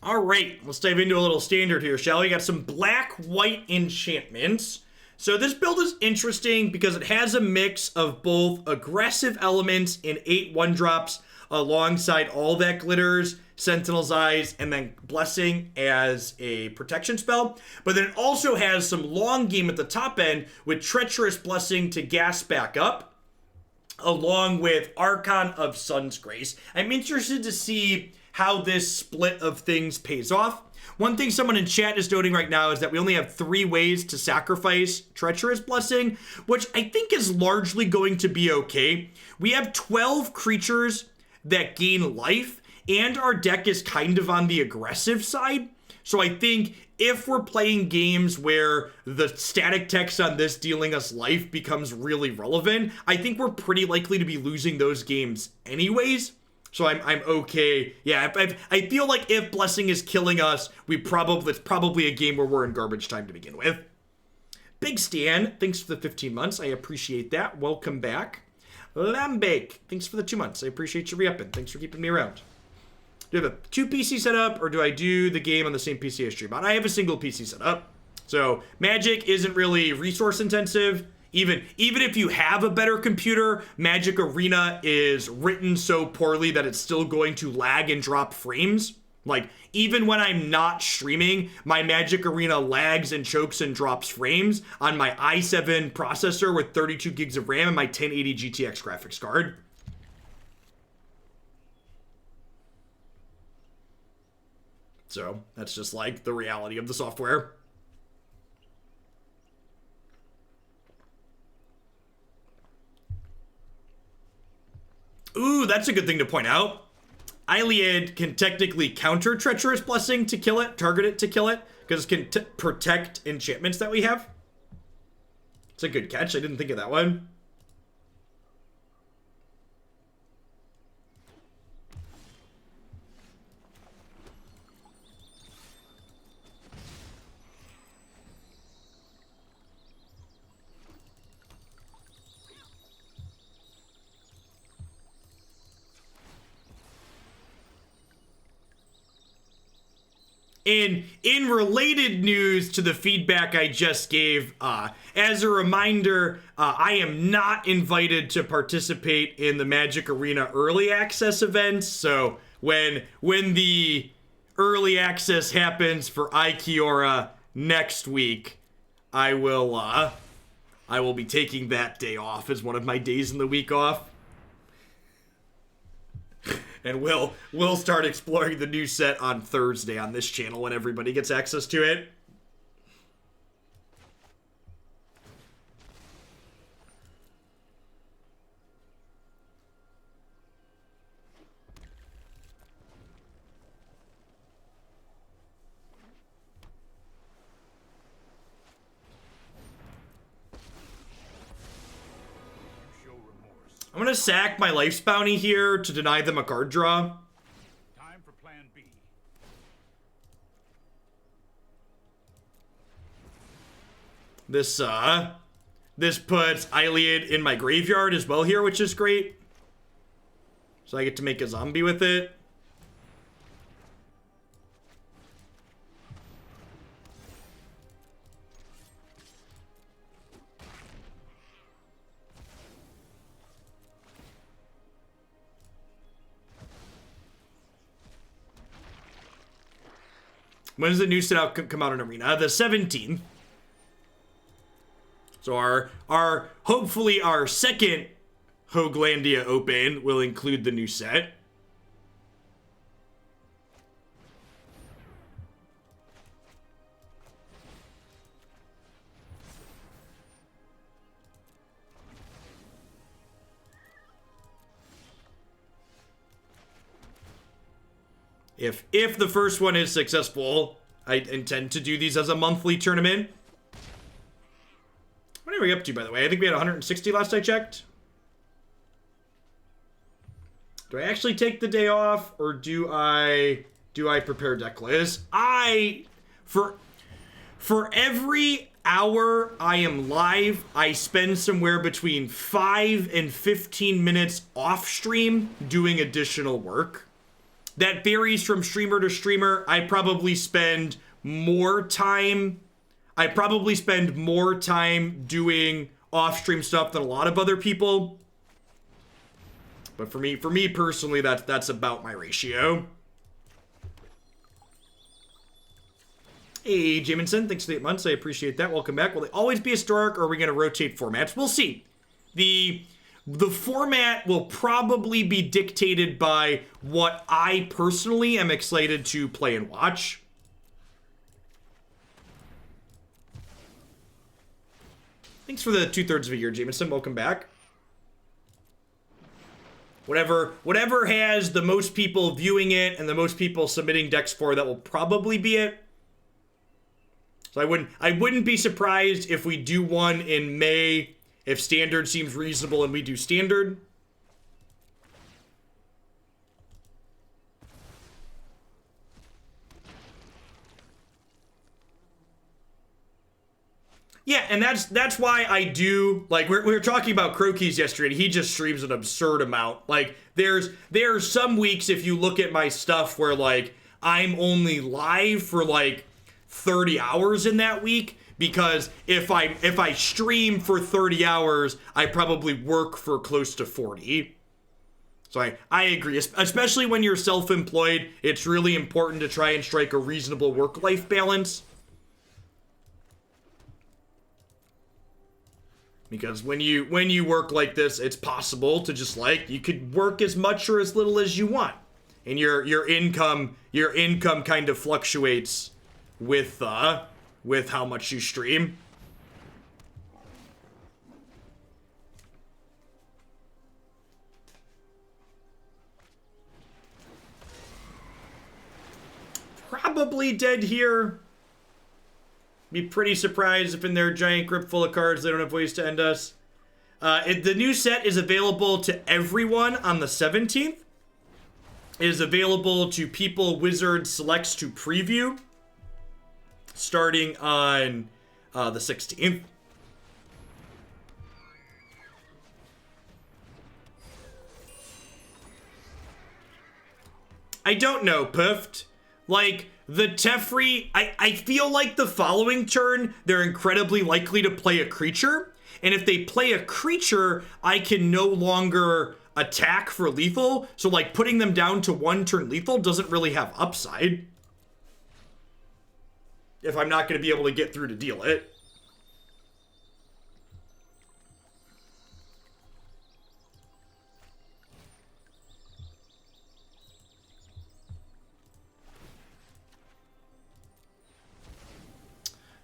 All right, let's dive into a little standard here, shall we? Got some black-white enchantments. So this build is interesting because it has a mix of both aggressive elements in 8 1-drops alongside all that glitters, Sentinel's Eyes, and then Blessing as a protection spell. But then it also has some long game at the top end with Treacherous Blessing to gas back up, along with Archon of Sun's Grace. I'm interested to see how this split of things pays off. One thing someone in chat is noting right now is that we only have 3 ways to sacrifice Treacherous Blessing, which I think is largely going to be okay. We have 12 creatures that gain life, and our deck is kind of on the aggressive side. So I think if we're playing games where the static text on this dealing us life becomes really relevant, I think we're pretty likely to be losing those games anyways. So I'm okay. Yeah, I feel like if Blessing is killing us, it's probably a game where we're in garbage time to begin with. Big Stan, thanks for the 15 months. I appreciate that. Welcome back. Lambake, thanks for the 2 months. I appreciate you re-upping. Thanks for keeping me around. Do I have a 2 PC set up, or do I do the game on the same PC I stream on? I have a single PC set up. So Magic isn't really resource intensive. Even if you have a better computer, Magic Arena is written so poorly that it's still going to lag and drop frames. Like, even when I'm not streaming, my Magic Arena lags and chokes and drops frames on my i7 processor with 32 gigs of RAM and my 1080 GTX graphics card. So, that's just like the reality of the software. Ooh, that's a good thing to point out. Alseid can technically counter Treacherous Blessing to kill it, target it to kill it, because it can protect enchantments that we have. It's a good catch. I didn't think of that one. In related news to the feedback I just gave, as a reminder, I am not invited to participate in the Magic Arena early access events. So when the early access happens for Ikiora next week, I will be taking that day off as one of my days in the week off. And we'll start exploring the new set on Thursday on this channel when everybody gets access to it. I'm gonna sack my Life's Bounty here to deny them a card draw. Time for plan B. This puts Alseid in my graveyard as well here, which is great. So I get to make a zombie with it. When does the new set come out in Arena? The 17th. So our hopefully our second Hoaglandia Open will include the new set. If the first one is successful, I intend to do these as a monthly tournament. What are we up to, by the way? I think we had 160 last I checked. Do I actually take the day off, or do I prepare deck lists? For every hour I am live, I spend somewhere between 5 and 15 minutes off stream doing additional work. that varies from streamer to streamer. I probably spend more time doing off-stream stuff than a lot of other people. But for me personally, that's about my ratio. Hey, Jamison, thanks for the 8 months. I appreciate that. Welcome back. Will they always be historic, or are we going to rotate formats? We'll see. The format will probably be dictated by what I personally am excited to play and watch. Thanks for the 2/3 of a year, Jameson. Welcome back. Whatever has the most people viewing it and the most people submitting decks for, that will probably be it. So I wouldn't be surprised if we do one in May, if standard seems reasonable and we do standard. Yeah, and that's why I do, like, we were talking about Crokies yesterday, and he just streams an absurd amount. Like, there's some weeks, if you look at my stuff, where, like, I'm only live for, like, 30 hours in that week, because if I stream for 30 hours, I probably work for close to 40. So I agree, especially when you're self-employed, it's really important to try and strike a reasonable work-life balance. Because when you work like this, it's possible to just, like, you could work as much or as little as you want, and your income kind of fluctuates with how much you stream. Probably dead here. Be pretty surprised if in their giant crypt full of cards they don't have ways to end us. The new set is available to everyone on the 17th. It is available to people Wizard selects to preview starting on the 16th. I don't know, Puffed. Like, the Teferi, I feel like the following turn, they're incredibly likely to play a creature. And if they play a creature, I can no longer attack for lethal. So, like, putting them down to 1 turn lethal doesn't really have upside, if I'm not going to be able to get through to deal it.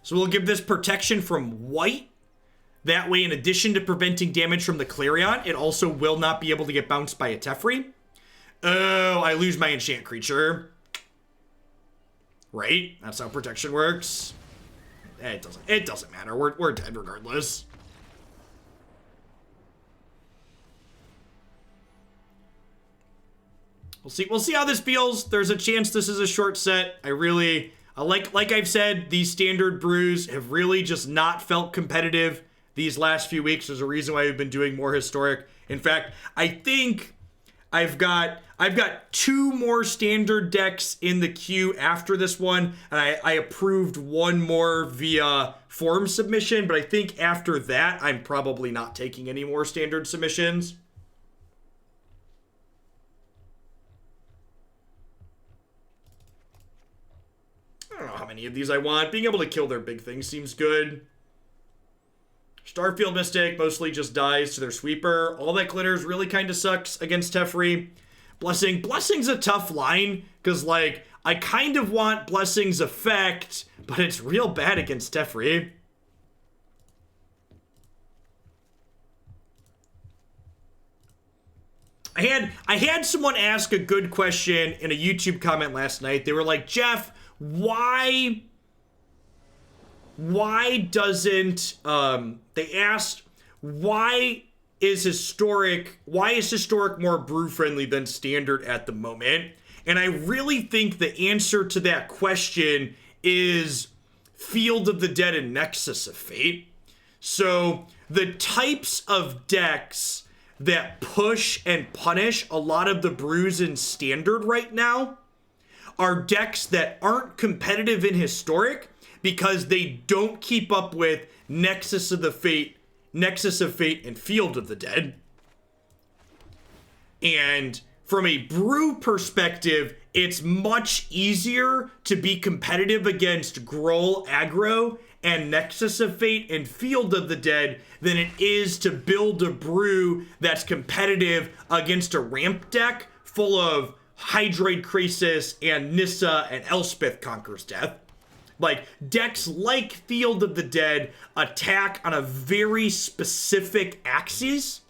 So we'll give this protection from white. That way, in addition to preventing damage from the Clarion, it also will not be able to get bounced by a Teferi. Oh, I lose my enchant creature. Right? That's how protection works. It doesn't matter. We're dead regardless. We'll see how this feels. There's a chance this is a short set. Like I've said, these standard brews have really just not felt competitive these last few weeks. There's a reason why we've been doing more historic. In fact, I think I've got 2 more standard decks in the queue after this one, and I approved 1 more via form submission, but I think after that, I'm probably not taking any more standard submissions. I don't know how many of these I want. Being able to kill their big thing seems good. Starfield Mystic mostly just dies to their sweeper. All that glitters really kind of sucks against Teferi. Blessing's a tough line, because, like, I kind of want Blessing's effect, but it's real bad against Teferi. I had someone ask a good question in a YouTube comment last night. They were like, Jeff, why doesn't, they asked, why is historic more brew friendly than standard at the moment? And I really think the answer to that question is Field of the Dead and Nexus of Fate. So the types of decks that push and punish a lot of the brews in Standard right now are decks that aren't competitive in Historic because they don't keep up with Nexus of Fate, and Field of the Dead. And from a brew perspective, it's much easier to be competitive against Gruul aggro and Nexus of Fate and Field of the Dead than it is to build a brew that's competitive against a ramp deck full of Hydroid Krasis and Nissa and Elspeth Conquers Death. Like, decks like Field of the Dead attack on a very specific axis.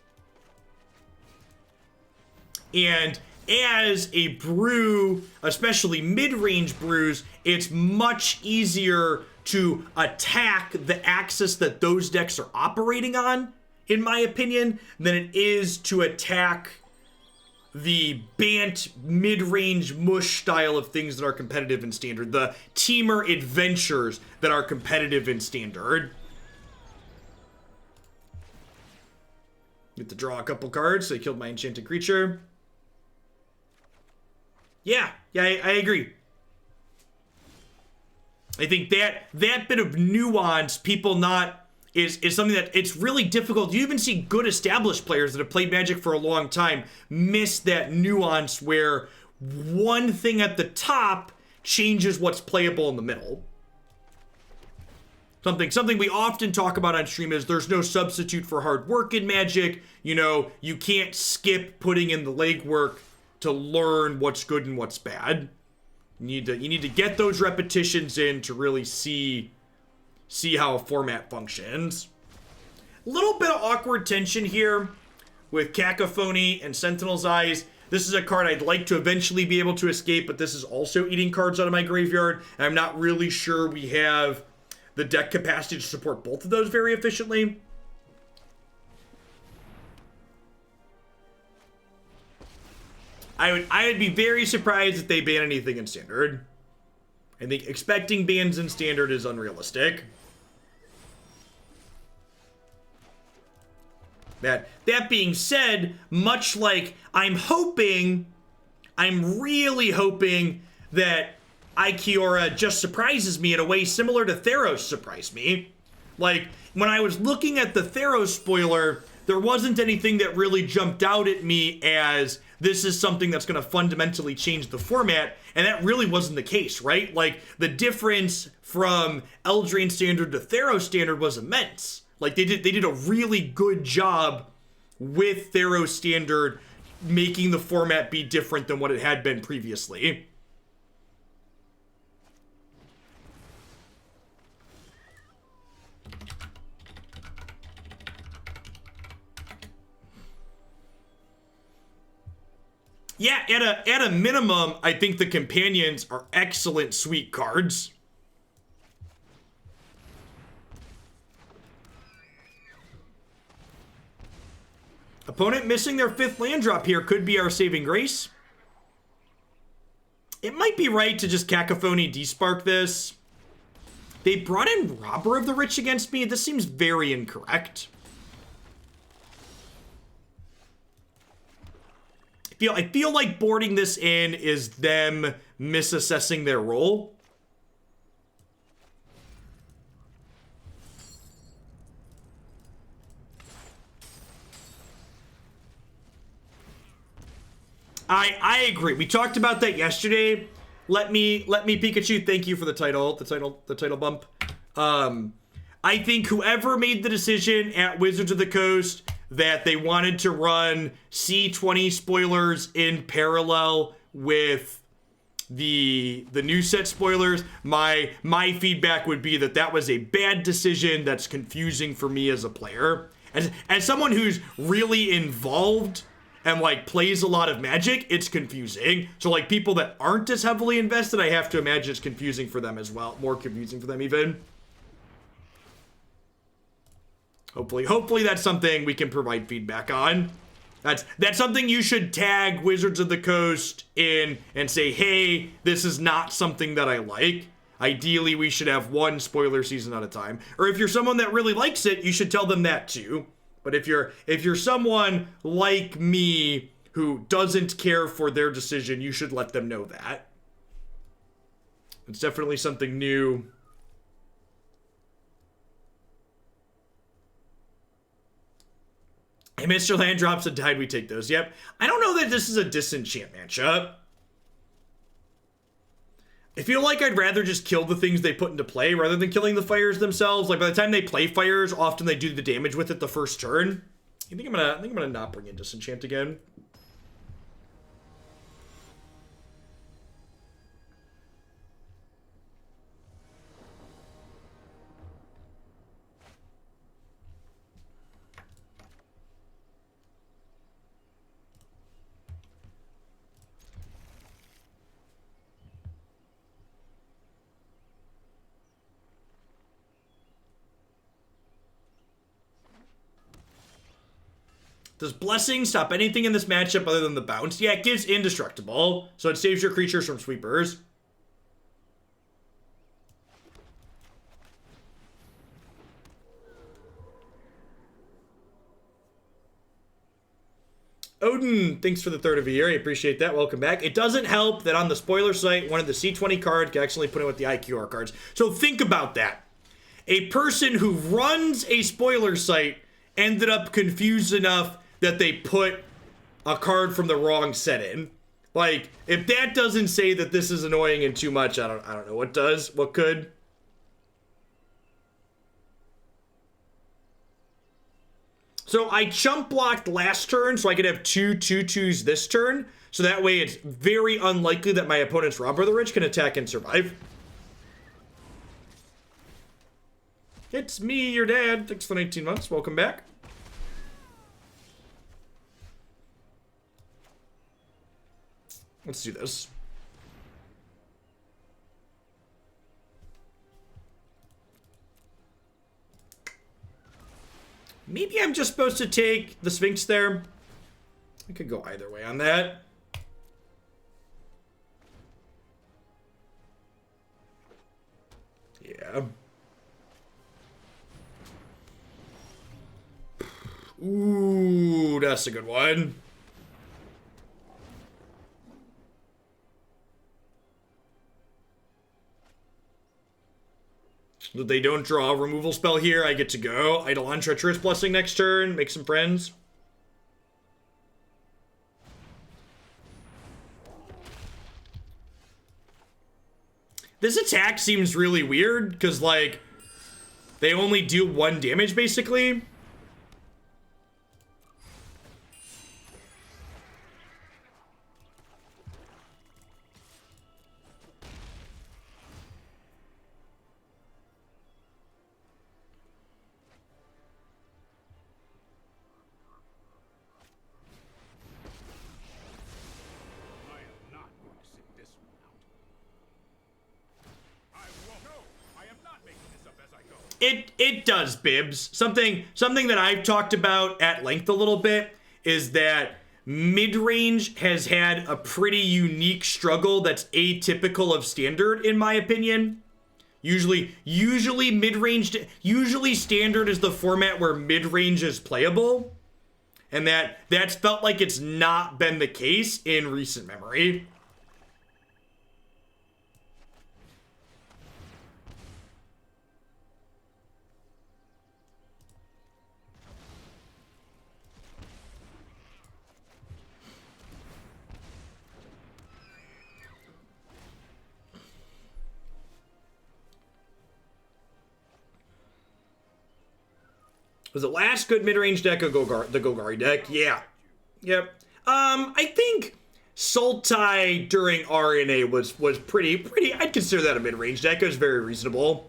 And as a brew, especially mid-range brews, it's much easier to attack the axis that those decks are operating on, in my opinion, than it is to attack the Bant mid-range mush style of things that are competitive in Standard, the Teamer adventures that are competitive in Standard. Get to draw a couple cards, so I killed my enchanted creature. Yeah, I agree. I think that bit of nuance, people not, is something that it's really difficult. You even see good established players that have played Magic for a long time miss that nuance where one thing at the top changes what's playable in the middle. Something we often talk about on stream is there's no substitute for hard work in Magic. You know, you can't skip putting in the legwork to learn what's good and what's bad. You need to get those repetitions in to really see how a format functions. A little bit of awkward tension here with Cacophony and Sentinel's Eyes. This is a card I'd like to eventually be able to escape, but this is also eating cards out of my graveyard. And I'm not really sure we have the deck capacity to support both of those very efficiently. I would be very surprised if they ban anything in Standard. I think expecting bans in Standard is unrealistic. That being said, much like I'm really hoping that Ikiora just surprises me in a way similar to Theros surprised me. Like, when I was looking at the Theros spoiler, there wasn't anything that really jumped out at me as this is something that's going to fundamentally change the format, and that really wasn't the case, right? Like, the difference from Eldraine Standard to Theros Standard was immense. Like, they did a really good job with Theros Standard making the format be different than what it had been previously. Yeah, at a minimum, I think the companions are excellent sweet cards. Opponent missing their 5th land drop here could be our saving grace. It might be right to just Cacophony Despark this. They brought in Robber of the Rich against me. This seems very incorrect. I feel like boarding this in is them misassessing their role. I agree. We talked about that yesterday. Let me Pikachu, thank you for the title bump. I think whoever made the decision at Wizards of the Coast that they wanted to run C20 spoilers in parallel with the new set spoilers, my feedback would be that was a bad decision that's confusing for me as a player. As someone who's really involved and like plays a lot of Magic, it's confusing. So like people that aren't as heavily invested, I have to imagine it's confusing for them as well. More confusing for them even. Hopefully that's something we can provide feedback on. That's something you should tag Wizards of the Coast in and say, hey, this is not something that I like. Ideally, we should have one spoiler season at a time. Or if you're someone that really likes it, you should tell them that too. But if you're someone like me who doesn't care for their decision, you should let them know that. It's definitely something new. Hey, Mr. Land drops a tide, we take those. Yep. I don't know that this is a Disenchant matchup. I feel like I'd rather just kill the things they put into play rather than killing the fires themselves. Like by the time they play fires, often they do the damage with it the first turn. I think I'm gonna not bring in Disenchant again. Does Blessing stop anything in this matchup other than the bounce? Yeah, it gives Indestructible, so it saves your creatures from sweepers. Odin, thanks for the third of a year. I appreciate that. Welcome back. It doesn't help that on the spoiler site, one of the C20 cards can actually put in with the IQR cards. So think about that. A person who runs a spoiler site ended up confused enough that they put a card from the wrong set in. Like, if that doesn't say that this is annoying and too much, I don't know what does. What could? So I chump blocked last turn so I could have 2/2/2s this turn. So that way it's very unlikely that my opponent's Rob Brother Rich can attack and survive. It's me, your dad. Thanks for the 19 months. Welcome back. Let's do this. Maybe I'm just supposed to take the Sphinx there. I could go either way on that. Yeah. Ooh, that's a good one. They don't draw a removal spell here. I get to go. Eidolon, Treacherous Blessing next turn. Make some friends. This attack seems really weird because, like, they only do 1 damage, basically. It does, Bibs. Something that I've talked about at length a little bit is that mid-range has had a pretty unique struggle that's atypical of Standard, in my opinion. Usually mid-range, usually Standard is the format where mid-range is playable. And that's felt like it's not been the case in recent memory. Was the last good mid-range deck the Golgari deck? Yeah. Yep. I think Sultai during RNA was pretty, I'd consider that a mid-range deck. It was very reasonable.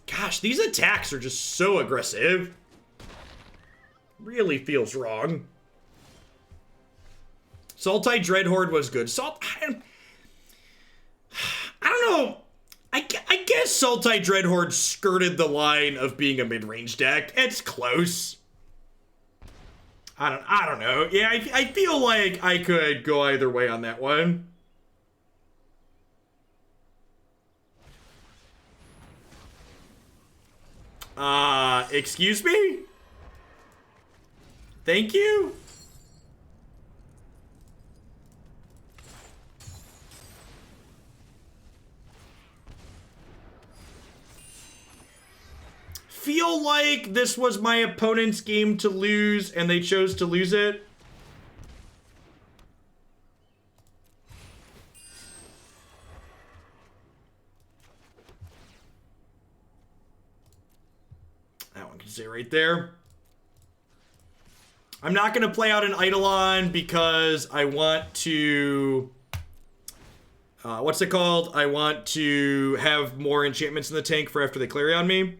Gosh, these attacks are just so aggressive. Really feels wrong. Sultai Dreadhorde was good. I don't know. I guess Sultai Dreadhorde skirted the line of being a mid-range deck. It's close. I don't know. Yeah, I feel like I could go either way on that one. Excuse me? Thank you. Feel like this was my opponent's game to lose, and they chose to lose it. That one can stay right there. I'm not going to play out an Eidolon because I want to... what's it called? I want to have more enchantments in the tank for after they clear on me.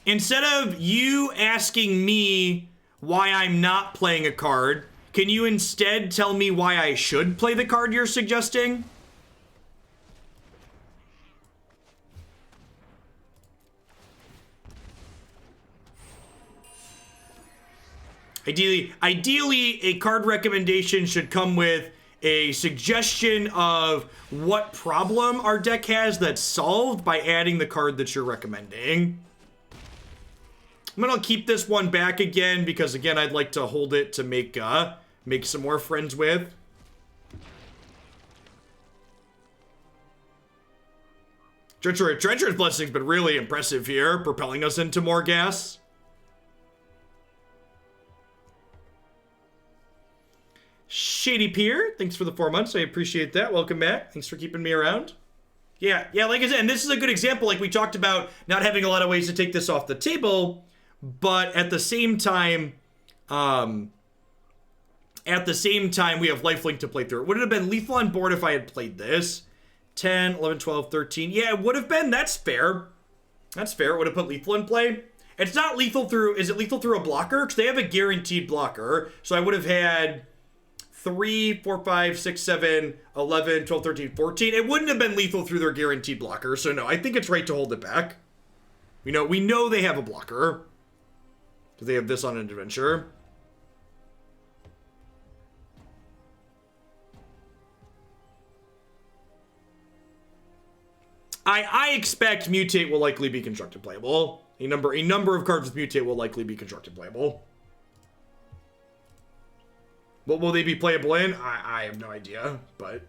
Instead of you asking me why I'm not playing a card, can you instead tell me why I should play the card you're suggesting? Ideally, a card recommendation should come with a suggestion of what problem our deck has that's solved by adding the card that you're recommending. I'm gonna keep this one back again because, again, I'd like to hold it to make some more friends with. Treacherous Blessing's been really impressive here, propelling us into more gas. Shady Pier, thanks for the 4 months. I appreciate that. Welcome back. Thanks for keeping me around. Yeah, like I said, and this is a good example, like we talked about not having a lot of ways to take this off the table, but at the same time, we have lifelink to play through. Would it have been lethal on board if I had played this? 10, 11, 12, 13. Yeah, it would have been. That's fair. That's fair. It would have put lethal in play. It's not lethal through... Is it lethal through a blocker? Because they have a guaranteed blocker. So I would have had 3, 4, 5, 6, 7, 11, 12, 13, 14. It wouldn't have been lethal through their guaranteed blocker. So no, I think it's right to hold it back. We know they have a blocker. Do they have this on an adventure? I expect Mutate will likely be constructed playable. A number of cards with Mutate will likely be constructed playable. What will they be playable in? I have no idea, but...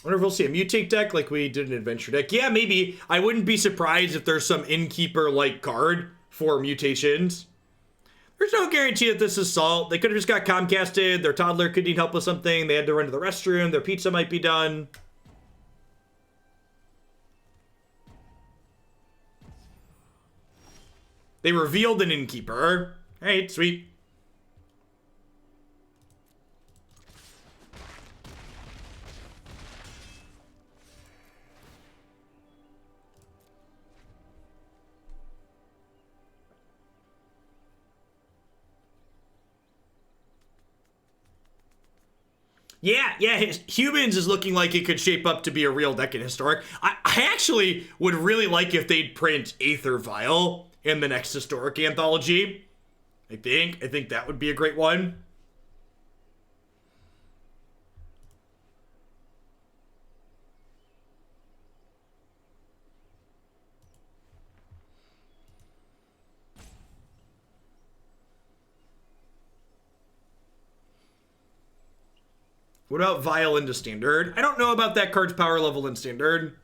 I wonder if we'll see a Mutate deck like we did an Adventure deck. Yeah, maybe. I wouldn't be surprised if there's some Innkeeper-like card for mutations. There's no guarantee that this is Salt. They could have just got Comcasted. Their toddler could need help with something. They had to run to the restroom. Their pizza might be done. They revealed an Innkeeper. Hey, sweet. Yeah, Humans is looking like it could shape up to be a real deck in Historic. I actually would really like if they'd print Aether Vial in the next Historic anthology. I think that would be a great one. What about Vial into Standard? I don't know about that card's power level in Standard.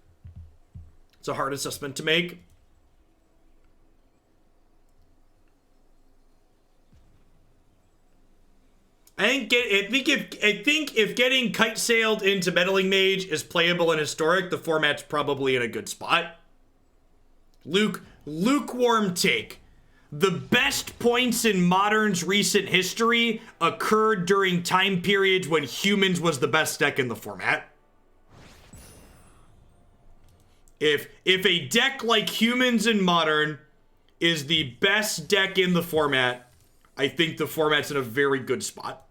It's a hard assessment to make. I think if getting Kite Sailed into Meddling Mage is playable in Historic, the format's probably in a good spot. Lukewarm take. The best points in Modern's recent history occurred during time periods when Humans was the best deck in the format. If a deck like Humans in Modern is the best deck in the format, I think the format's in a very good spot.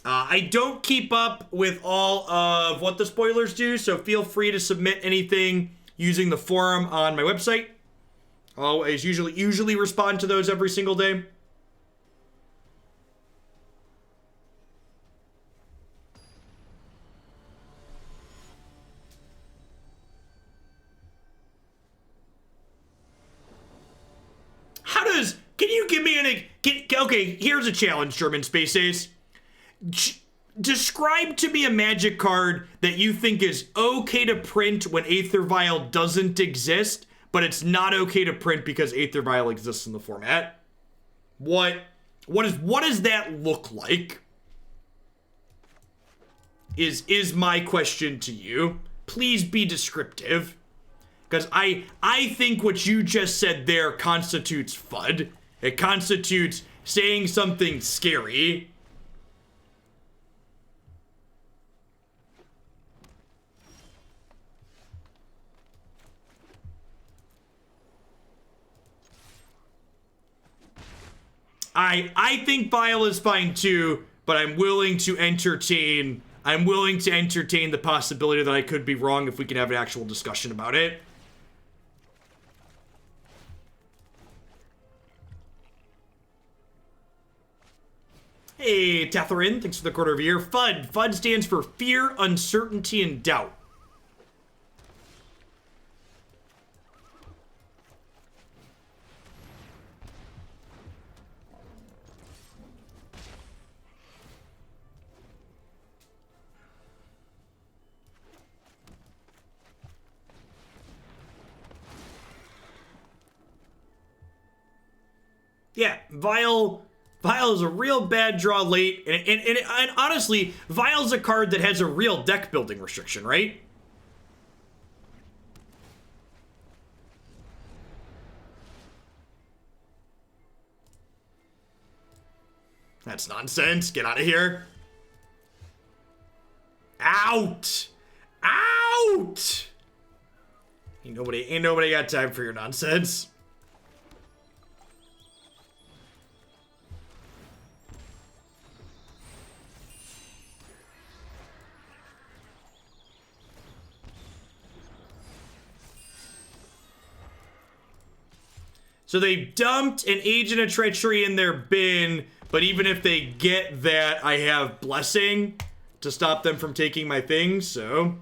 I don't keep up with all of what the spoilers do, so feel free to submit anything using the forum on my website. I'll always usually respond to those every single day. Can you give me okay, here's a challenge, German Space Ace. Describe to me a Magic card that you think is okay to print when Aether Vial doesn't exist, but it's not okay to print because Aether Vial exists in the format. What does that look like? Is my question to you. Please be descriptive. Because I think what you just said there constitutes FUD. It constitutes saying something scary. I think Vial is fine too, but I'm willing to entertain the possibility that I could be wrong if we can have an actual discussion about it. Hey, Tatharin, thanks for the quarter of a year. FUD. FUD stands for Fear, Uncertainty, and Doubt. Yeah, Vial is a real bad draw late, and honestly, Vial's a card that has a real deck building restriction, right? That's nonsense. Get out of here. Out! Out! Ain't nobody got time for your nonsense. So they dumped an Agent of Treachery in their bin, but even if they get that, I have Blessing to stop them from taking my things, so...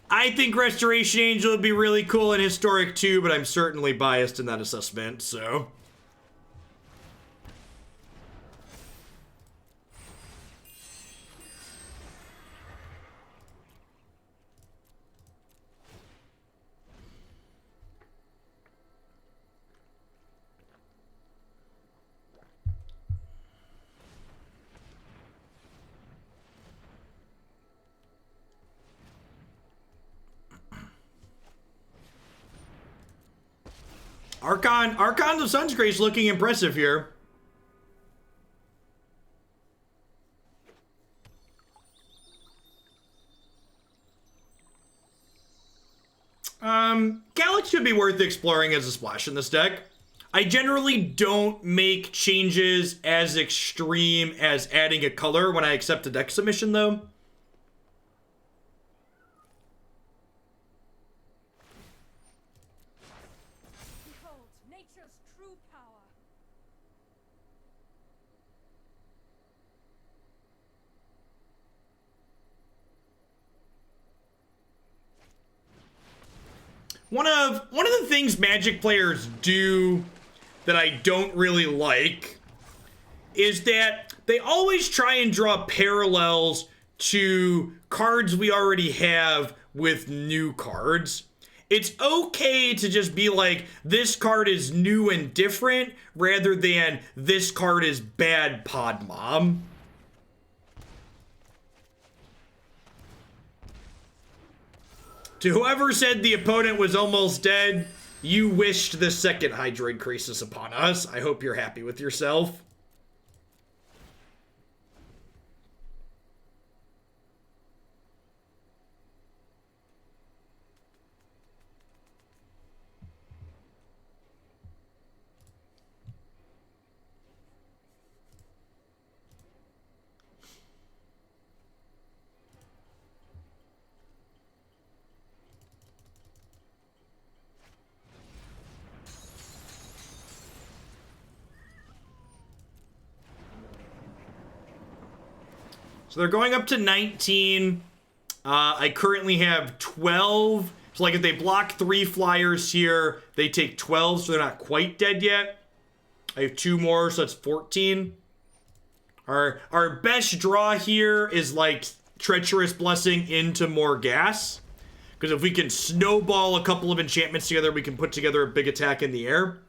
I think Restoration Angel would be really cool in Historic too, but I'm certainly biased in that assessment, so... Archon of Sunsgrace looking impressive here. Galaxy should be worth exploring as a splash in this deck. I generally don't make changes as extreme as adding a color when I accept a deck submission, though. One of the things Magic players do that I don't really like is that they always try and draw parallels to cards we already have with new cards. It's okay to just be like, this card is new and different, rather than this card is bad pod mom. To whoever said the opponent was almost dead, you wished the second Hydroid Crisis upon us. I hope you're happy with yourself. So they're going up to 19. I currently have 12. So like if they block 3 flyers here, they take 12, so they're not quite dead yet. I have 2 more, so that's 14. Our best draw here is like Treacherous Blessing into more gas. Because if we can snowball a couple of enchantments together, we can put together a big attack in the air.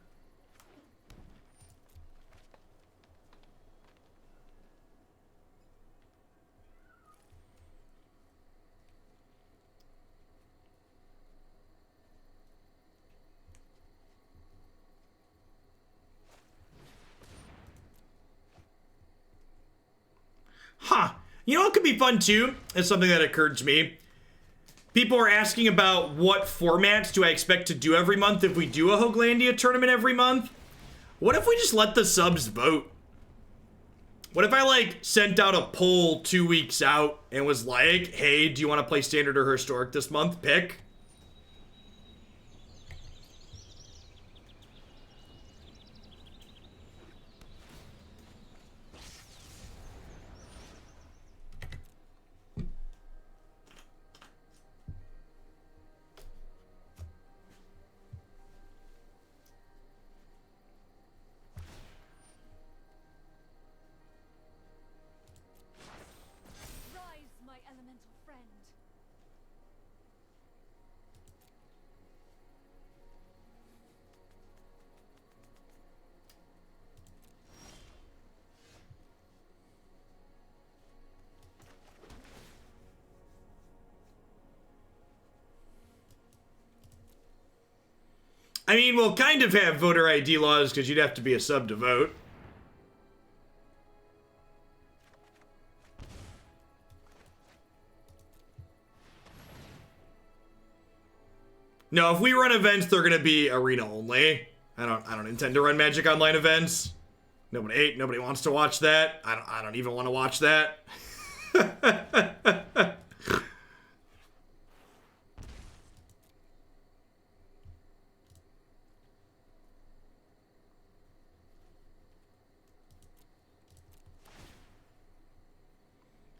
Huh. You know what could be fun too? It's something that occurred to me. People are asking about what formats do I expect to do every month if we do a Hoaglandia tournament every month. What if we just let the subs vote? What if I like sent out a poll 2 weeks out and was like, hey, do you want to play Standard or Historic this month? Pick. I mean, we'll kind of have voter ID laws because you'd have to be a sub to vote. No, if we run events, they're gonna be arena only. I don't intend to run Magic Online events. Nobody wants to watch that. I don't even want to watch that.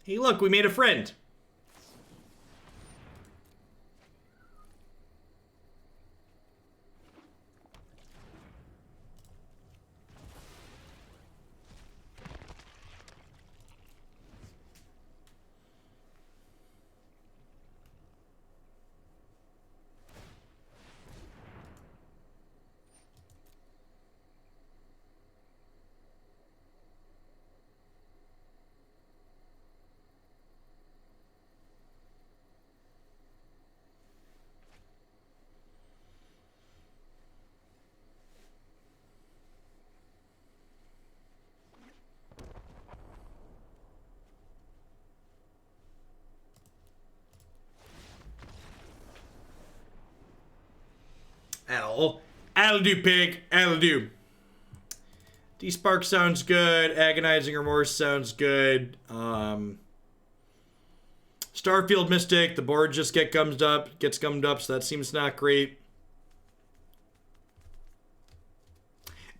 Hey, look, we made a friend. That'll do, pig. That'll do. Despark sounds good. Agonizing Remorse sounds good. Starfield Mystic, the board just gets gummed up, so that seems not great.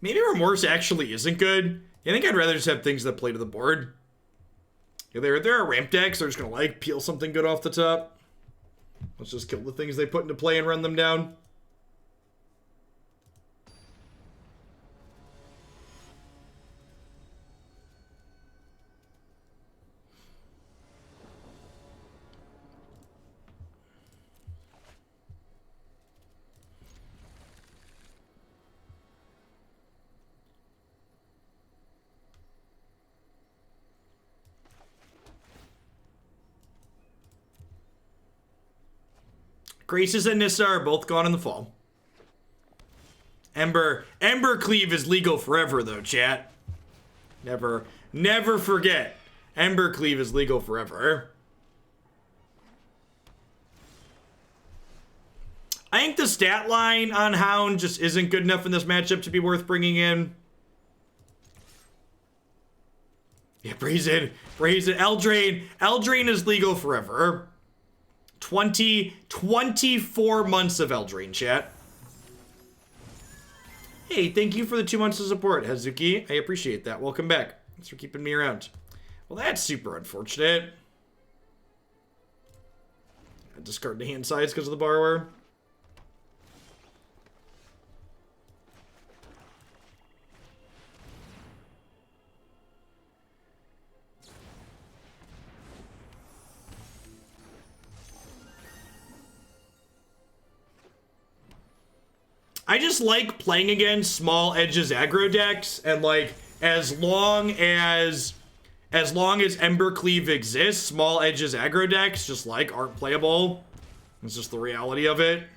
Maybe Remorse actually isn't good. I think I'd rather just have things that play to the board. Yeah, there are ramp decks. They're just gonna like peel something good off the top. Let's just kill the things they put into play and run them down. Graces and Nissa are both gone in the fall. Ember Cleave is legal forever, though, chat. Never forget. Ember Cleave is legal forever. I think the stat line on Hound just isn't good enough in this matchup to be worth bringing in. Yeah, Brazen. Eldraine is legal forever. 24 months of Eldraine, chat. Hey, thank you for the 2 months of support, Hazuki. I appreciate that. Welcome back. Thanks for keeping me around. Well, that's super unfortunate. I discard the hand size because of the borrower. I just like playing against small edges aggro decks, and like as long as Ember Cleave exists, small edges aggro decks just like aren't playable. It's just the reality of it.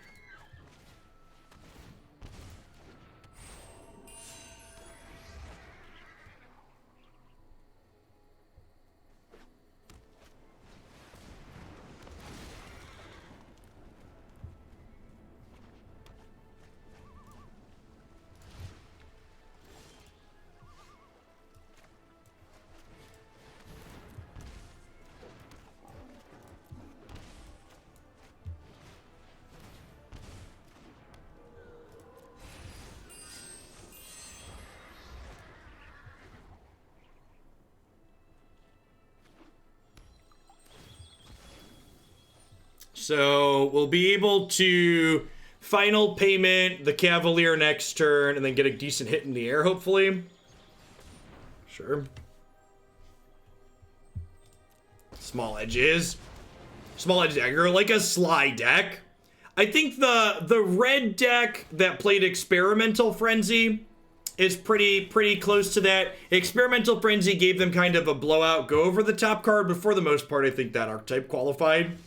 So we'll be able to final payment the Cavalier next turn and then get a decent hit in the air, hopefully. Sure. Small edges aggro, like a Sly deck. I think the red deck that played Experimental Frenzy is pretty close to that. Experimental Frenzy gave them kind of a blowout go over the top card, but for the most part, I think that archetype qualified.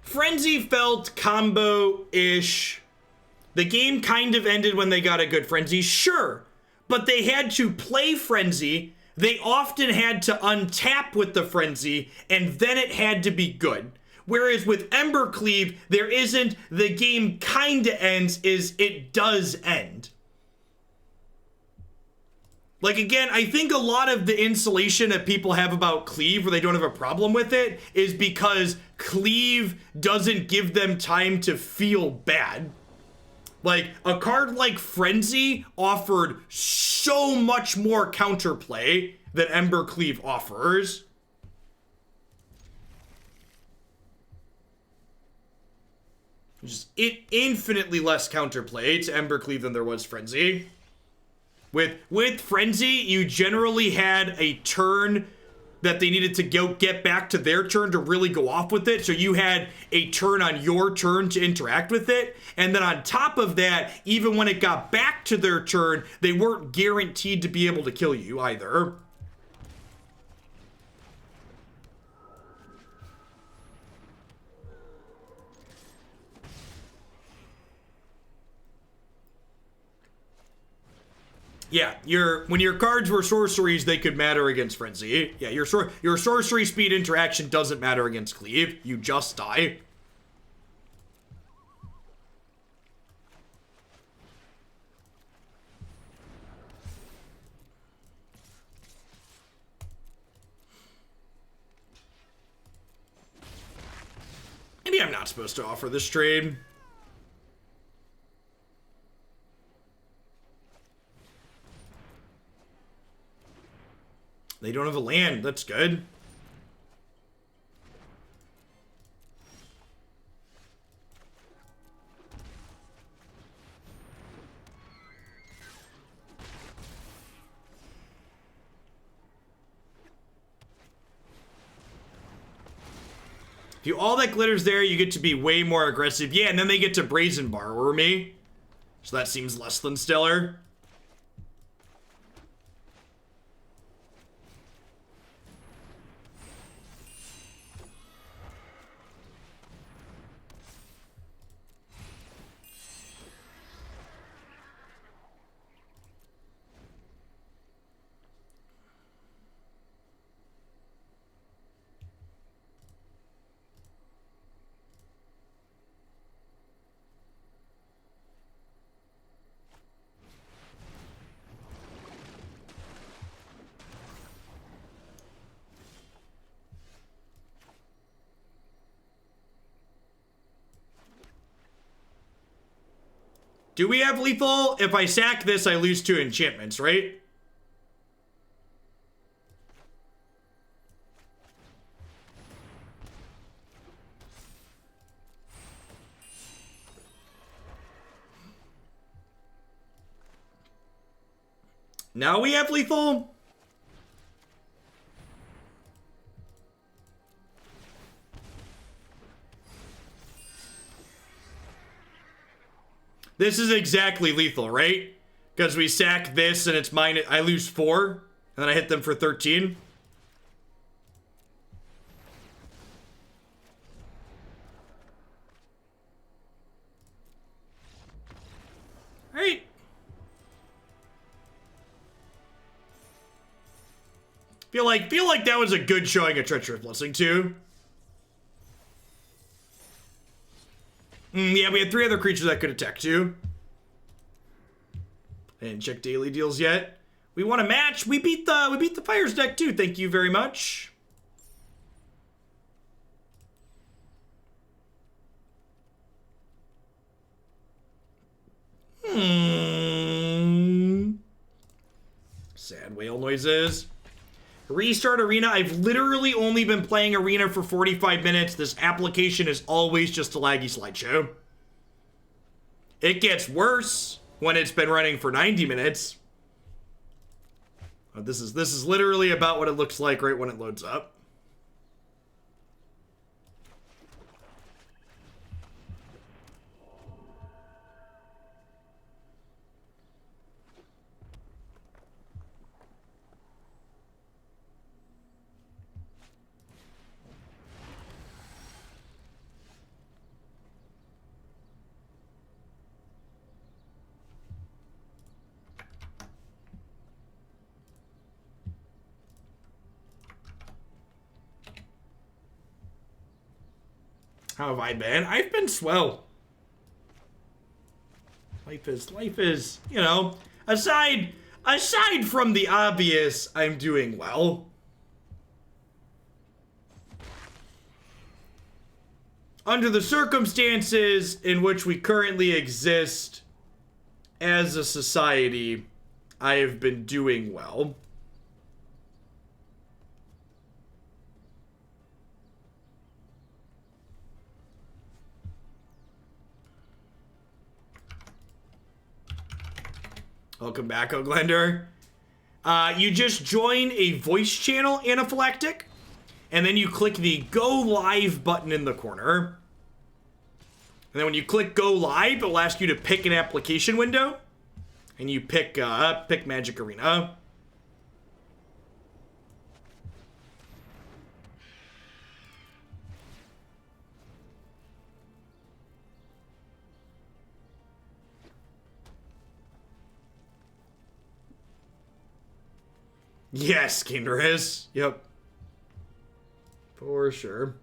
Frenzy felt combo-ish. The game kind of ended when they got a good Frenzy, sure. But they had to play Frenzy. They often had to untap with the Frenzy, and then it had to be good. Whereas with Ember Cleave, there isn't the game kinda ends, is it does end. Like, again, I think a lot of the insulation that people have about Cleave, where they don't have a problem with it, is because Cleave doesn't give them time to feel bad. Like, a card like Frenzy offered so much more counterplay than Ember Cleave offers. Just infinitely less counterplay to Ember Cleave than there was Frenzy. With Frenzy, you generally had a turn that they needed to get back to their turn to really go off with it. So you had a turn on your turn to interact with it. And then on top of that, even when it got back to their turn, they weren't guaranteed to be able to kill you either. Yeah, when your cards were sorceries, they could matter against Frenzy. Yeah, your sorcery speed interaction doesn't matter against Cleave. You just die. Maybe I'm not supposed to offer this trade. They don't have a land. That's good. If you all that glitters there, you get to be way more aggressive. Yeah, and then they get to Brazen Borrower me. So that seems less than stellar. Do we have lethal? If I sack this, I lose 2 enchantments, right? Now we have lethal? This is exactly lethal, right? Because we sack this and it's mine. I lose 4, and then I hit them for 13. Right. Feel like that was a good showing of Treacherous Blessing too. Yeah, we had 3 other creatures that could attack too. I didn't check daily deals yet. We won a match. We beat the Fires deck too. Thank you very much. Sad whale noises. Restart Arena. I've literally only been playing Arena for 45 minutes. This application is always just a laggy slideshow. It gets worse when it's been running for 90 minutes. This is literally about what it looks like right when it loads up. How have I been? I've been swell. Life is, you know, aside from the obvious, I'm doing well. Under the circumstances in which we currently exist as a society, I have been doing well. Welcome back, Oglender. You just join a voice channel, Anaphylactic, and then you click the Go Live button in the corner. And then when you click Go Live, it'll ask you to pick an application window, and you pick Magic Arena. Yes, Kinder is. Yep. For sure.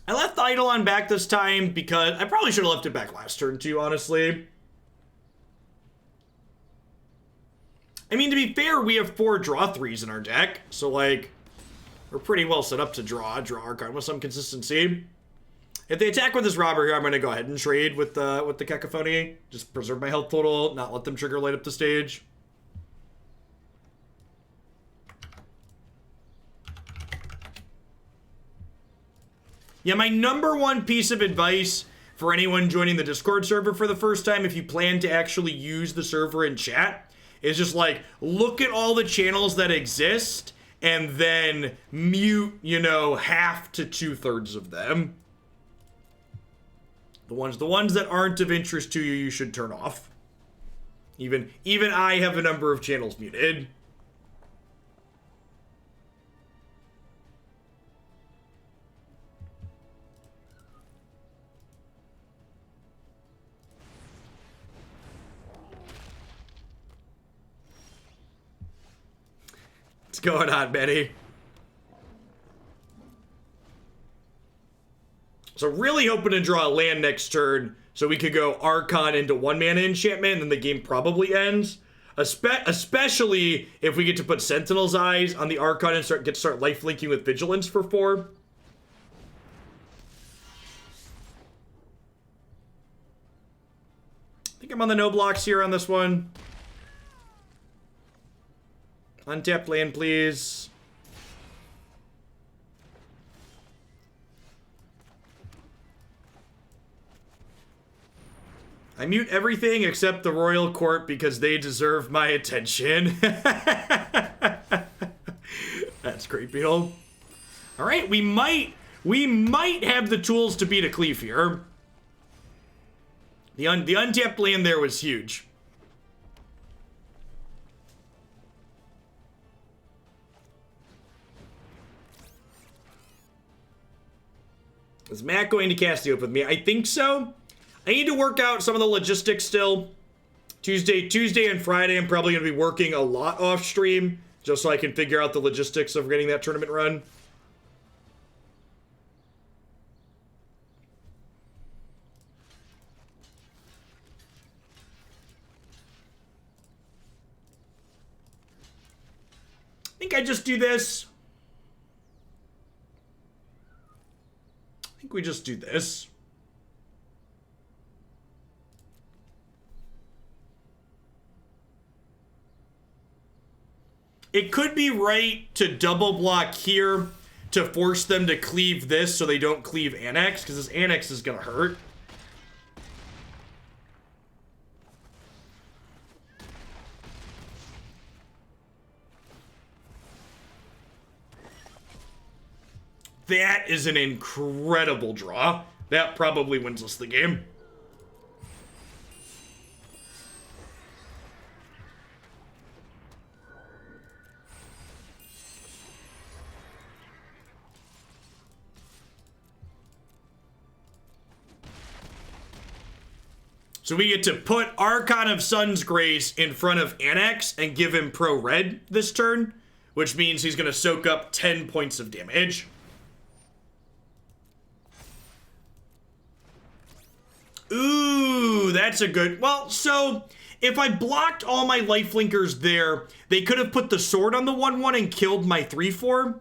I left the Eidolon back this time because I probably should have left it back last turn too, honestly. I mean, to be fair, we have 4 draw 3s in our deck, so, like, we're pretty well set up to draw Archon with some consistency. If they attack with this robber here, I'm going to go ahead and trade with the Cacophony. Just preserve my health total, not let them trigger light up the stage. Yeah, my number one piece of advice for anyone joining the Discord server for the first time, if you plan to actually use the server in chat, is just like, look at all the channels that exist and then mute, you know, half to 2/3 of them. The ones that aren't of interest to you, you should turn off. Even I have a number of channels muted. What's going on, Betty? So really hoping to draw a land next turn so we could go Archon into 1-mana enchantment and then the game probably ends. Especially if we get to put Sentinel's Eyes on the Archon and start lifelinking with Vigilance for 4. I think I'm on the no blocks here on this one. Untapped land, please. I mute everything except the Royal Court because they deserve my attention. That's creepy. All right, we might have the tools to beat a cleave here. The untapped land there was huge. Is Matt going to cast the oath with me? I think so. I need to work out some of the logistics still. Tuesday and Friday, I'm probably going to be working a lot off stream just so I can figure out the logistics of getting that tournament run. I think I just do this. I think we just do this. It could be right to double block here to force them to cleave this so they don't cleave Annex, because this Annex is going to hurt. That is an incredible draw. That probably wins us the game. So we get to put Archon of Sun's Grace in front of Annex and give him pro red this turn, which means he's going to soak up 10 points of damage. Ooh, that's a good... Well, so if I blocked all my lifelinkers there, they could have put the sword on the 1/1 and killed my 3/4.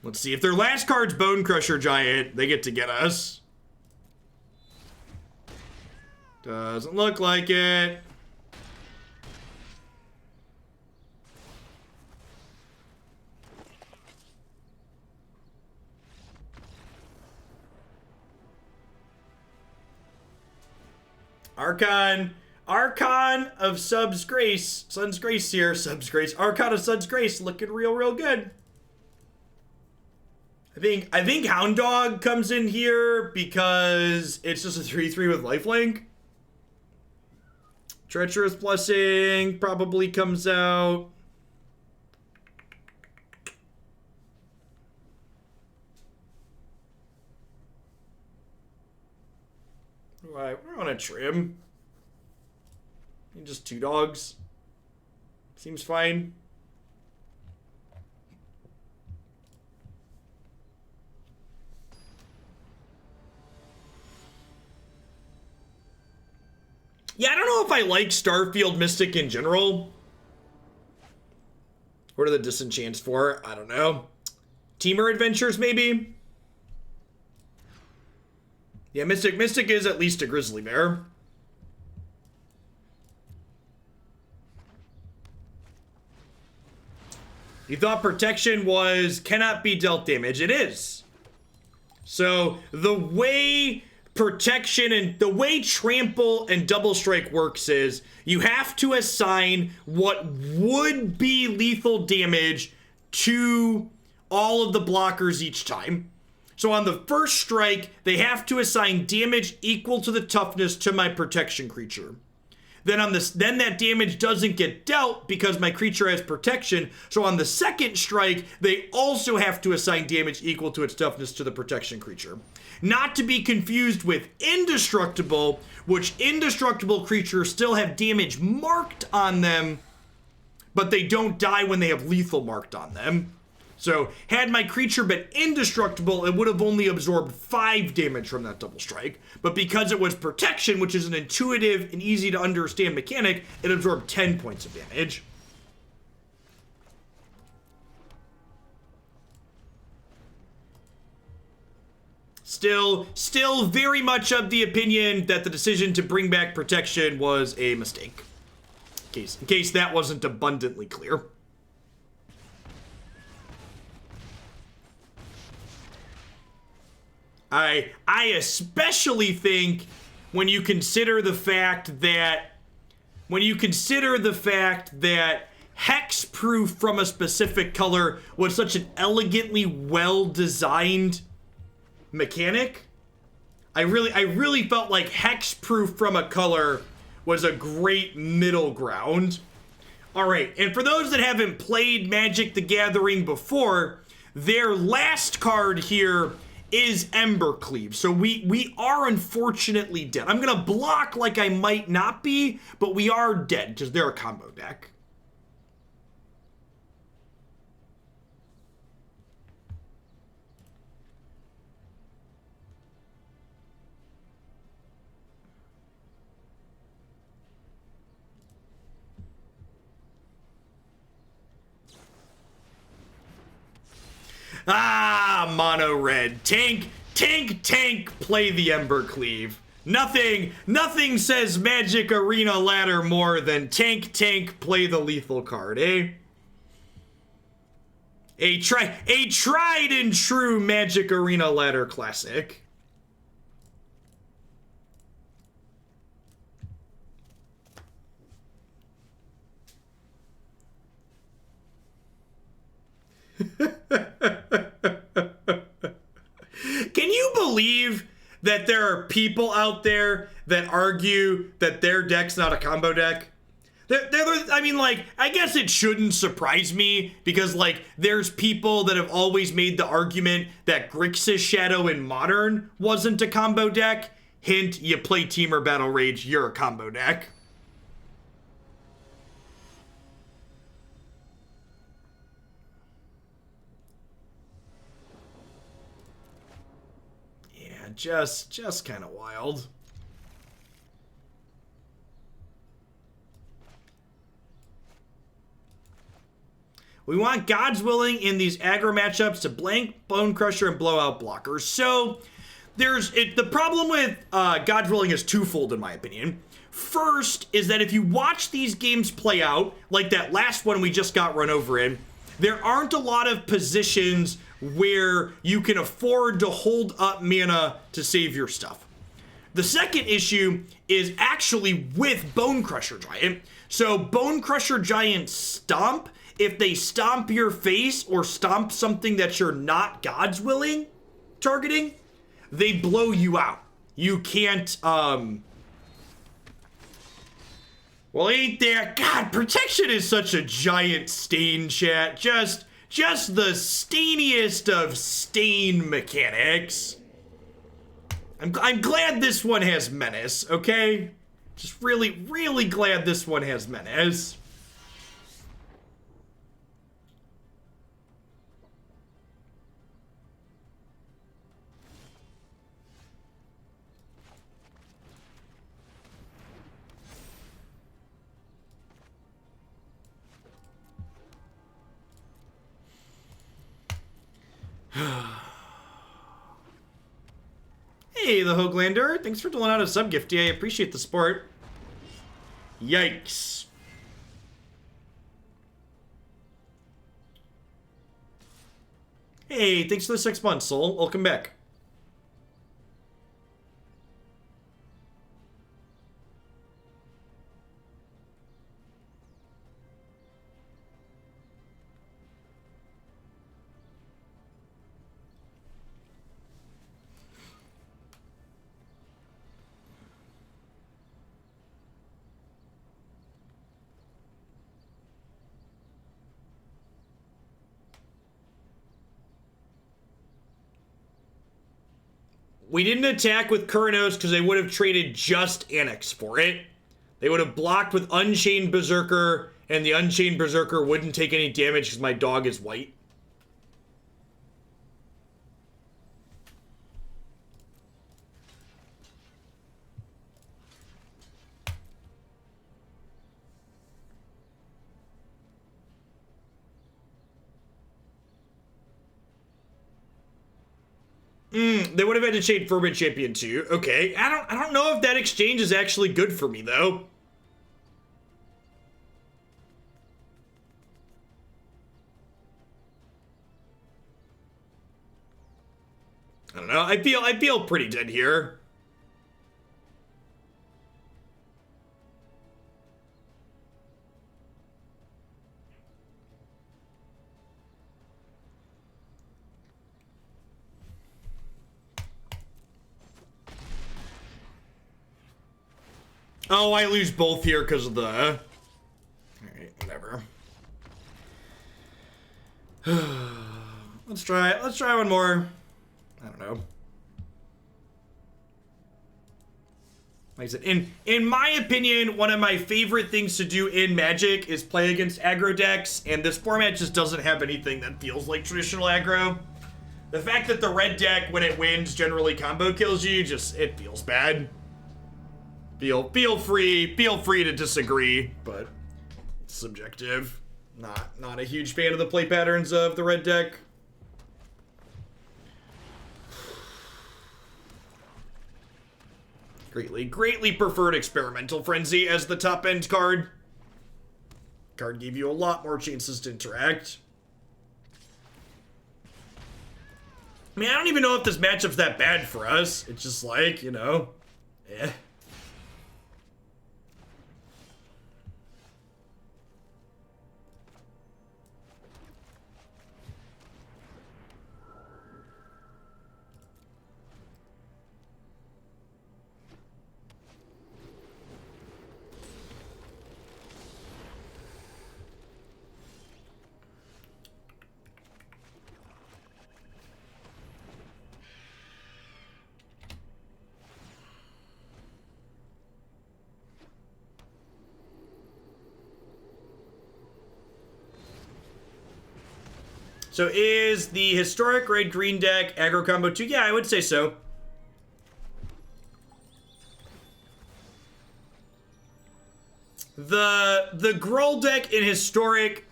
Let's see. If their last card's Bone Crusher Giant, they get to get us. Doesn't look like it. Archon of Sun's Grace here, Archon of Sun's Grace looking real good. I think Hound Dog comes in here because it's just a 3/3 with lifelink. Treacherous Blessing probably comes out. Right, we're on a trim. Just 2 dogs. Seems fine. Yeah, I don't know if I like Starfield Mystic in general. What are the disenchants for? I don't know. Teamer Adventures, maybe? Yeah, Mystic is at least a grizzly bear. You thought protection was cannot be dealt damage. It is. So the way protection and the way trample and double strike works is you have to assign what would be lethal damage to all of the blockers each time. So on the first strike, they have to assign damage equal to the toughness to my protection creature. Then that damage doesn't get dealt because my creature has protection. So on the second strike, they also have to assign damage equal to its toughness to the protection creature. Not to be confused with indestructible, which indestructible creatures still have damage marked on them, but they don't die when they have lethal marked on them. So had my creature been indestructible, it would have only absorbed 5 damage from that double strike. But because it was protection, which is an intuitive and easy to understand mechanic, it absorbed 10 points of damage. Still very much of the opinion that the decision to bring back protection was a mistake. In case that wasn't abundantly clear. I especially think when you consider the fact that hexproof from a specific color was such an elegantly well-designed mechanic, I really felt like hexproof from a color was a great middle ground. All right, and for those that haven't played Magic the Gathering before, their last card here is Embercleave. So we are unfortunately dead. I'm gonna block like I might not be, but we are dead because they're a combo deck. Ah, mono red. Tank, play the Embercleave. Nothing says Magic Arena Ladder more than tank, play the lethal card, eh? A tried and true Magic Arena Ladder classic. Can you believe that there are people out there that argue that their deck's not a combo deck? I mean, like, I guess it shouldn't surprise me because, like, there's people that have always made the argument that Grixis Shadow in Modern wasn't a combo deck. Hint, you play Temur Battle Rage, you're a combo deck. Just kind of wild. We want God's Willing in these aggro matchups to blank Bone Crusher and blow out blockers. So the problem with God's Willing is twofold in my opinion. First is that if you watch these games play out, like that last one we just got run over in, there aren't a lot of positions where you can afford to hold up mana to save your stuff. The second issue is actually with Bone Crusher Giant. So Bone Crusher Giant Stomp, if they stomp your face or stomp something that you're not God's Willing targeting, they blow you out. You can't, well, ain't there? God, protection is such a giant stain, chat. Just the stainiest of stain mechanics. I'm glad this one has Menace, okay? Just really glad this one has Menace. Hey, the Hoaglander. Thanks for doling out a sub-gift. I appreciate the support. Yikes. Hey, thanks for the 6 months, Soul. Welcome back. We didn't attack with Kunoros because they would have traded just Annex for it. They would have blocked with Unchained Berserker, and the Unchained Berserker wouldn't take any damage because my dog is white. They would have had to trade Fervent Champion too. Okay, I don't know if that exchange is actually good for me though. I don't know. I feel pretty dead here. Oh, I lose both here because of the... Alright, whatever. Let's try one more. I don't know. Like I said, in my opinion, one of my favorite things to do in Magic is play against aggro decks, and this format just doesn't have anything that feels like traditional aggro. The fact that the red deck, when it wins, generally combo kills you, it feels bad. Feel free to disagree, but it's subjective. Not a huge fan of the play patterns of the red deck. Greatly preferred Experimental Frenzy as the top end card. Card gave you a lot more chances to interact. I mean, I don't even know if this matchup's that bad for us. It's just like, you know, eh. So is the historic red-green deck aggro combo 2? Yeah, I would say so. The Gruul deck in historic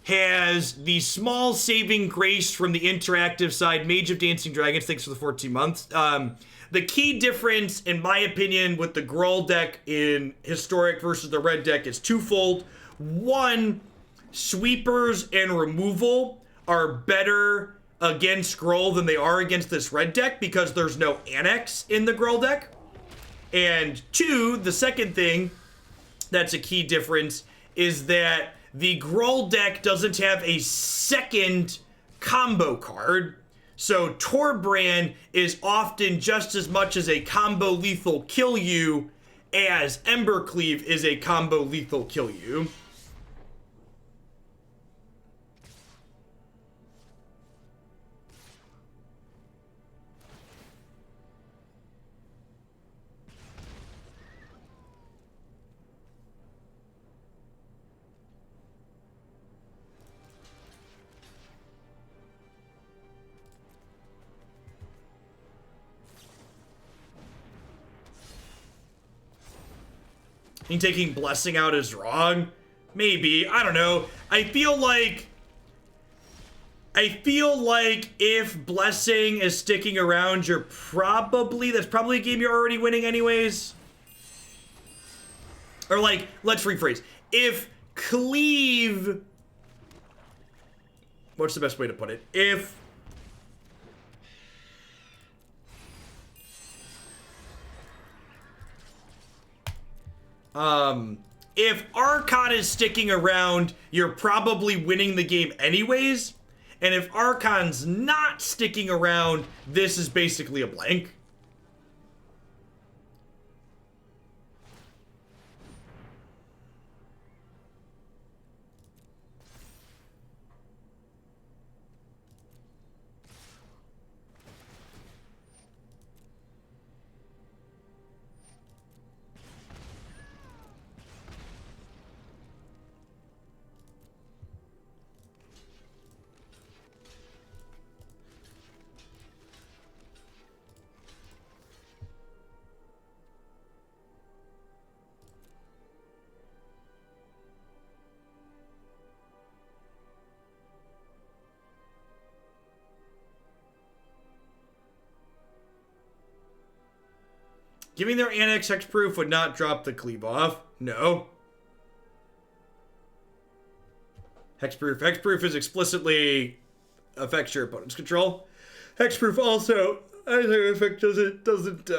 has the small saving grace from the interactive side. Mage of Dancing Dragons, thanks for the 14 months. The key difference, in my opinion, with the Gruul deck in historic versus the red deck is twofold. One, sweepers and removal are better against Gruul than they are against this red deck because there's no Annex in the Gruul deck. And two, the second thing that's a key difference is that the Gruul deck doesn't have a second combo card. So Torbrand is often just as much as a combo lethal kill you as Embercleave is a combo lethal kill you. I think taking Blessing out is wrong. Maybe. I don't know. I feel like if Blessing is sticking around, that's probably a game you're already winning anyways. Or like, let's rephrase. If Cleave... What's the best way to put it? If If Archon is sticking around, you're probably winning the game anyways. And if Archon's not sticking around, this is basically a blank. Giving their Annex Hexproof would not drop the cleave off. No. Hexproof. Hexproof is explicitly affects your opponent's control. Hexproof also, either effect doesn't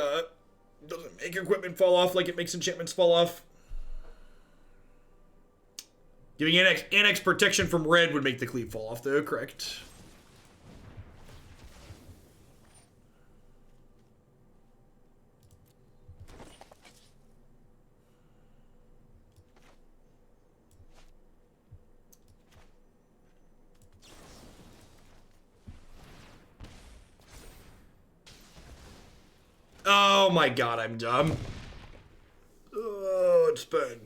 make equipment fall off like it makes enchantments fall off. Giving Annex protection from red would make the cleave fall off though, correct. Oh my god, I'm dumb. Oh, it's bad.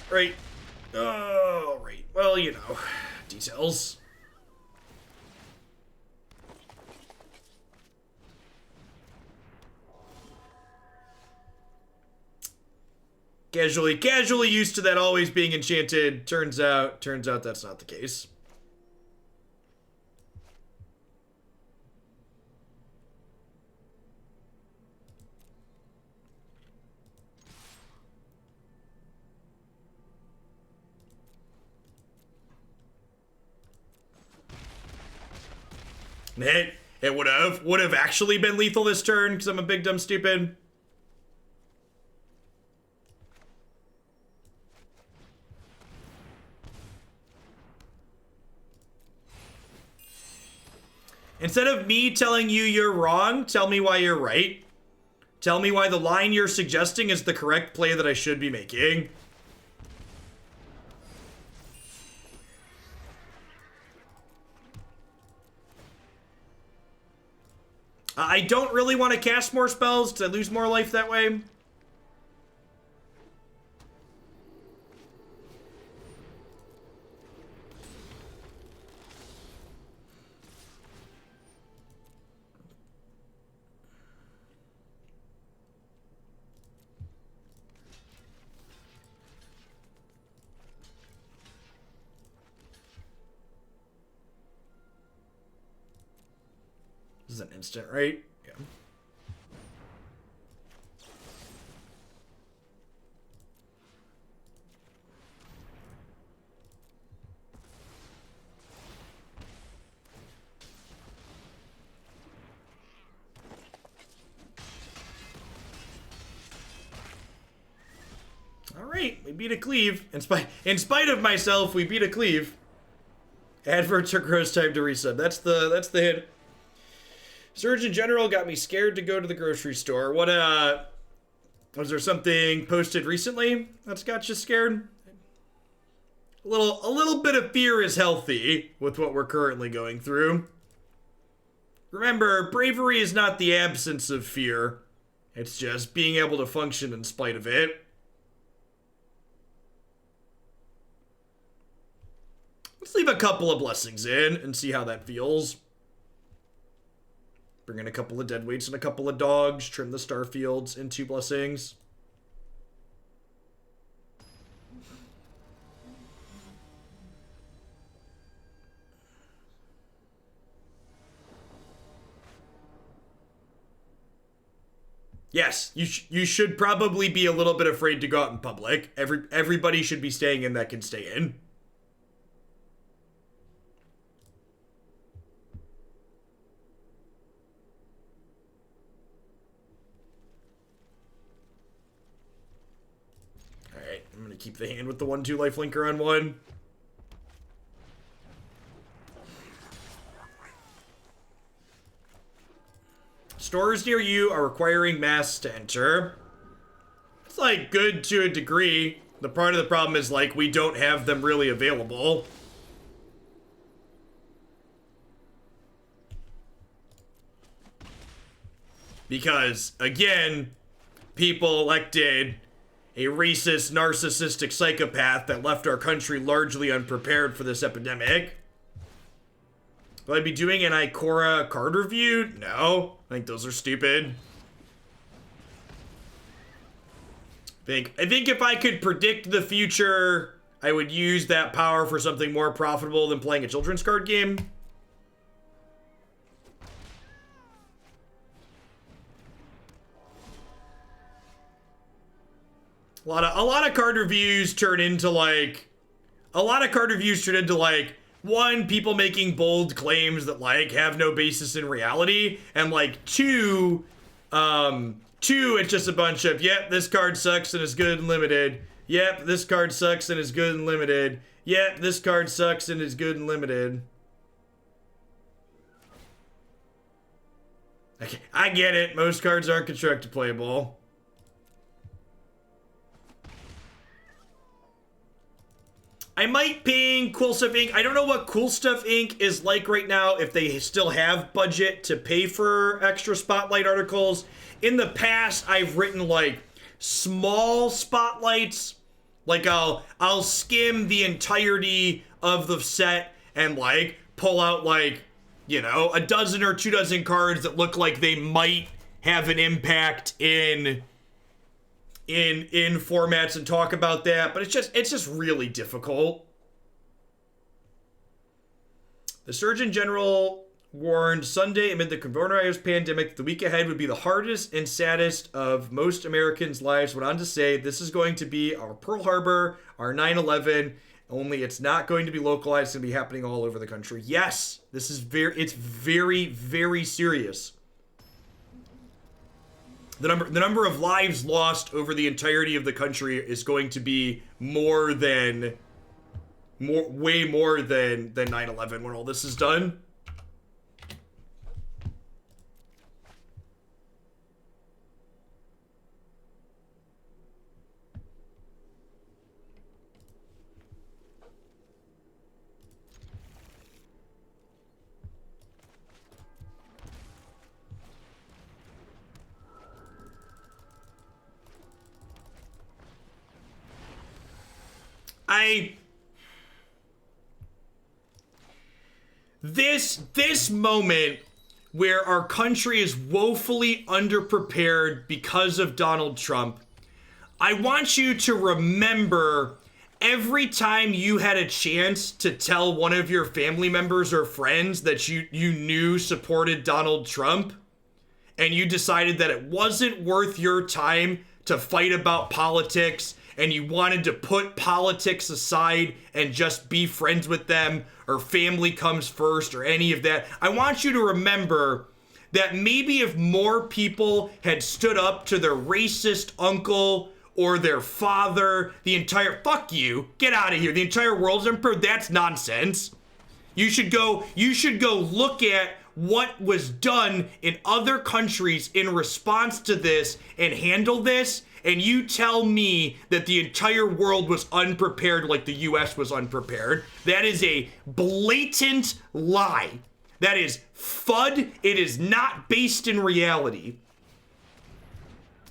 Right. Oh, right. Well, you know, details. Casually used to that always being enchanted. Turns out that's not the case. It would have actually been lethal this turn because I'm a big dumb stupid. Instead of me telling you you're wrong, tell me why you're right. Tell me why the line you're suggesting is the correct play that I should be making. I don't really want to cast more spells because I lose more life that way. This is an instant, right? Yeah. All right, we beat a cleave. In spite of myself, we beat a cleave. Advert took Rose time to reset. That's the hit. Surgeon General got me scared to go to the grocery store. What, was there something posted recently that's got you scared? A little bit of fear is healthy with what we're currently going through. Remember, bravery is not the absence of fear. It's just being able to function in spite of it. Let's leave a couple of blessings in and see how that feels. Bring in a couple of deadweights and a couple of dogs. Trim the Starfields in 2 blessings. Yes, you should probably be a little bit afraid to go out in public. Everybody should be staying in that can stay in. keep the hand with the 1/2 lifelinker on 1. Stores near you are requiring masks to enter. It's like good to a degree. The part of the problem is like we don't have them really available. Because, again, people elected a racist, narcissistic psychopath that left our country largely unprepared for this epidemic. Will I be doing an Ikora card review? No. I think those are stupid. I think if I could predict the future, I would use that power for something more profitable than playing a children's card game. A lot of card reviews turn into like one, people making bold claims that like have no basis in reality, and like two, it's just a bunch of, yep, this card sucks and is good and limited. Yep, this card sucks and is good and limited. Yep, this card sucks and is good and limited. Okay, I get it. Most cards aren't constructed playable. I might ping Cool Stuff Inc. I don't know what Cool Stuff Inc. is like right now, if they still have budget to pay for extra spotlight articles. In the past, I've written like small spotlights. Like I'll skim the entirety of the set and like pull out like, you know, a dozen or 2 dozen cards that look like they might have an impact in formats and talk about that, but it's just really difficult. The Surgeon General warned Sunday amid the coronavirus pandemic the week ahead would be the hardest and saddest of most Americans' lives. Went on to say, this is going to be our Pearl Harbor, our 9/11, only it's not going to be localized, it's going to be happening all over the country. Yes, this is very, very serious. The number of lives lost over the entirety of the country is going to be way more than 9/11 when all this is done. This moment where our country is woefully underprepared because of Donald Trump, I want you to remember every time you had a chance to tell one of your family members or friends that you knew supported Donald Trump, and you decided that it wasn't worth your time to fight about politics, and you wanted to put politics aside and just be friends with them, or family comes first, or any of that. I want you to remember that maybe if more people had stood up to their racist uncle or their father, fuck you, get out of here, the entire world's unprepared, that's nonsense. You should go look at what was done in other countries in response to this and handle this, and you tell me that the entire world was unprepared like the US was unprepared. That is a blatant lie. That is FUD. It is not based in reality.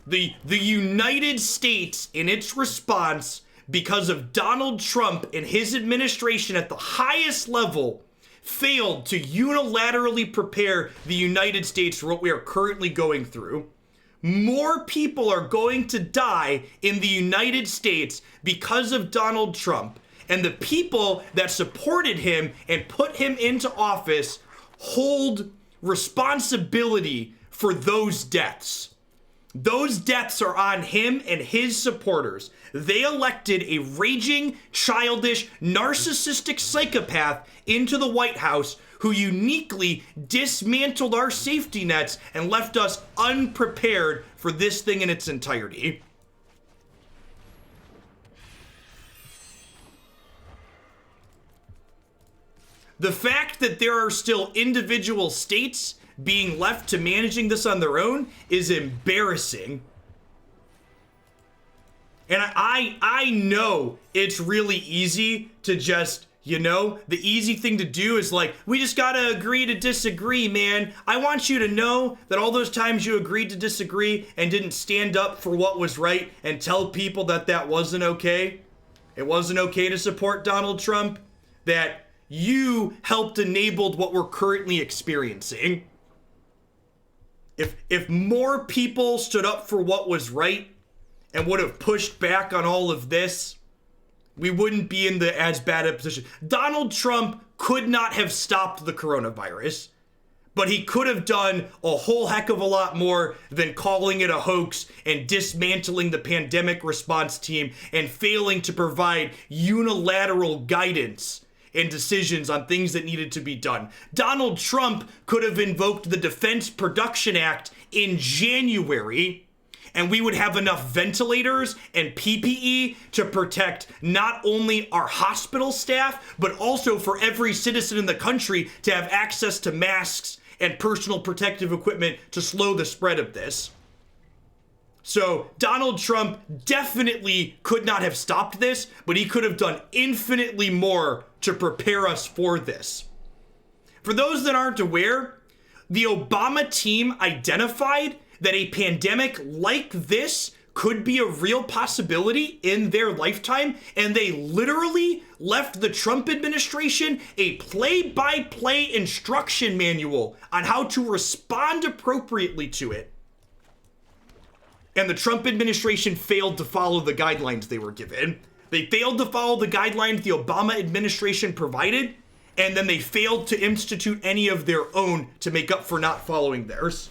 The United States, in its response, because of Donald Trump and his administration at the highest level, failed to unilaterally prepare the United States for what we are currently going through. More people are going to die in the United States because of Donald Trump. And the people that supported him and put him into office hold responsibility for those deaths. Those deaths are on him and his supporters. They elected a raging, childish, narcissistic psychopath into the White House who uniquely dismantled our safety nets and left us unprepared for this thing in its entirety. The fact that there are still individual states being left to managing this on their own is embarrassing. And I know it's really easy to just, you know, the easy thing to do is like, we just gotta agree to disagree, man. I want you to know that all those times you agreed to disagree and didn't stand up for what was right and tell people that that wasn't okay, it wasn't okay to support Donald Trump, that you helped enabled what we're currently experiencing. If more people stood up for what was right and would have pushed back on all of this, we wouldn't be in the as bad a position. Donald Trump could not have stopped the coronavirus, but he could have done a whole heck of a lot more than calling it a hoax and dismantling the pandemic response team and failing to provide unilateral guidance and decisions on things that needed to be done. Donald Trump could have invoked the Defense Production Act in January, and we would have enough ventilators and PPE to protect not only our hospital staff, but also for every citizen in the country to have access to masks and personal protective equipment to slow the spread of this. So Donald Trump definitely could not have stopped this, but he could have done infinitely more to prepare us for this. For those that aren't aware, the Obama team identified that a pandemic like this could be a real possibility in their lifetime, and they literally left the Trump administration a play-by-play instruction manual on how to respond appropriately to it. And the Trump administration failed to follow the guidelines they were given. They failed to follow the guidelines the Obama administration provided, and then they failed to institute any of their own to make up for not following theirs.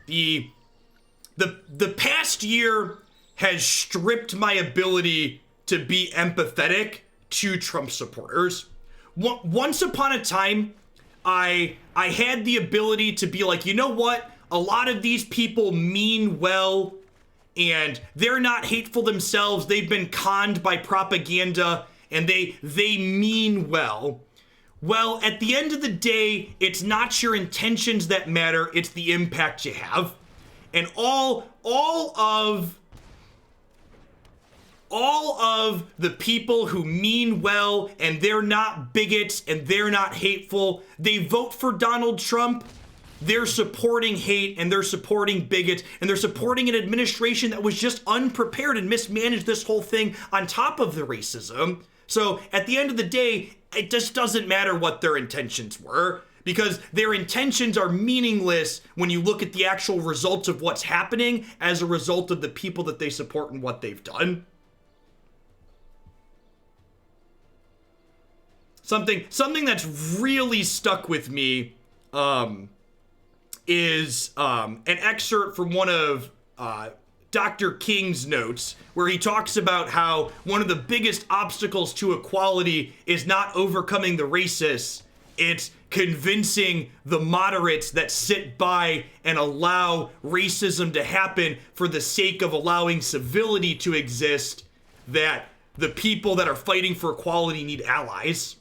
The past year has stripped my ability to be empathetic to Trump supporters. Once upon a time, I had the ability to be like, you know what? A lot of these people mean well, and they're not hateful themselves. They've been conned by propaganda, and they mean well. Well, at the end of the day, it's not your intentions that matter, it's the impact you have. And all of the people who mean well and they're not bigots and they're not hateful, they vote for Donald Trump, they're supporting hate and they're supporting bigots and they're supporting an administration that was just unprepared and mismanaged this whole thing on top of the racism. So at the end of the day, it just doesn't matter what their intentions were, because their intentions are meaningless when you look at the actual results of what's happening as a result of the people that they support and what they've done. Something that's really stuck with me is an excerpt from one of Dr. King's notes, where he talks about how one of the biggest obstacles to equality is not overcoming the racists, it's convincing the moderates that sit by and allow racism to happen for the sake of allowing civility to exist, that the people that are fighting for equality need allies.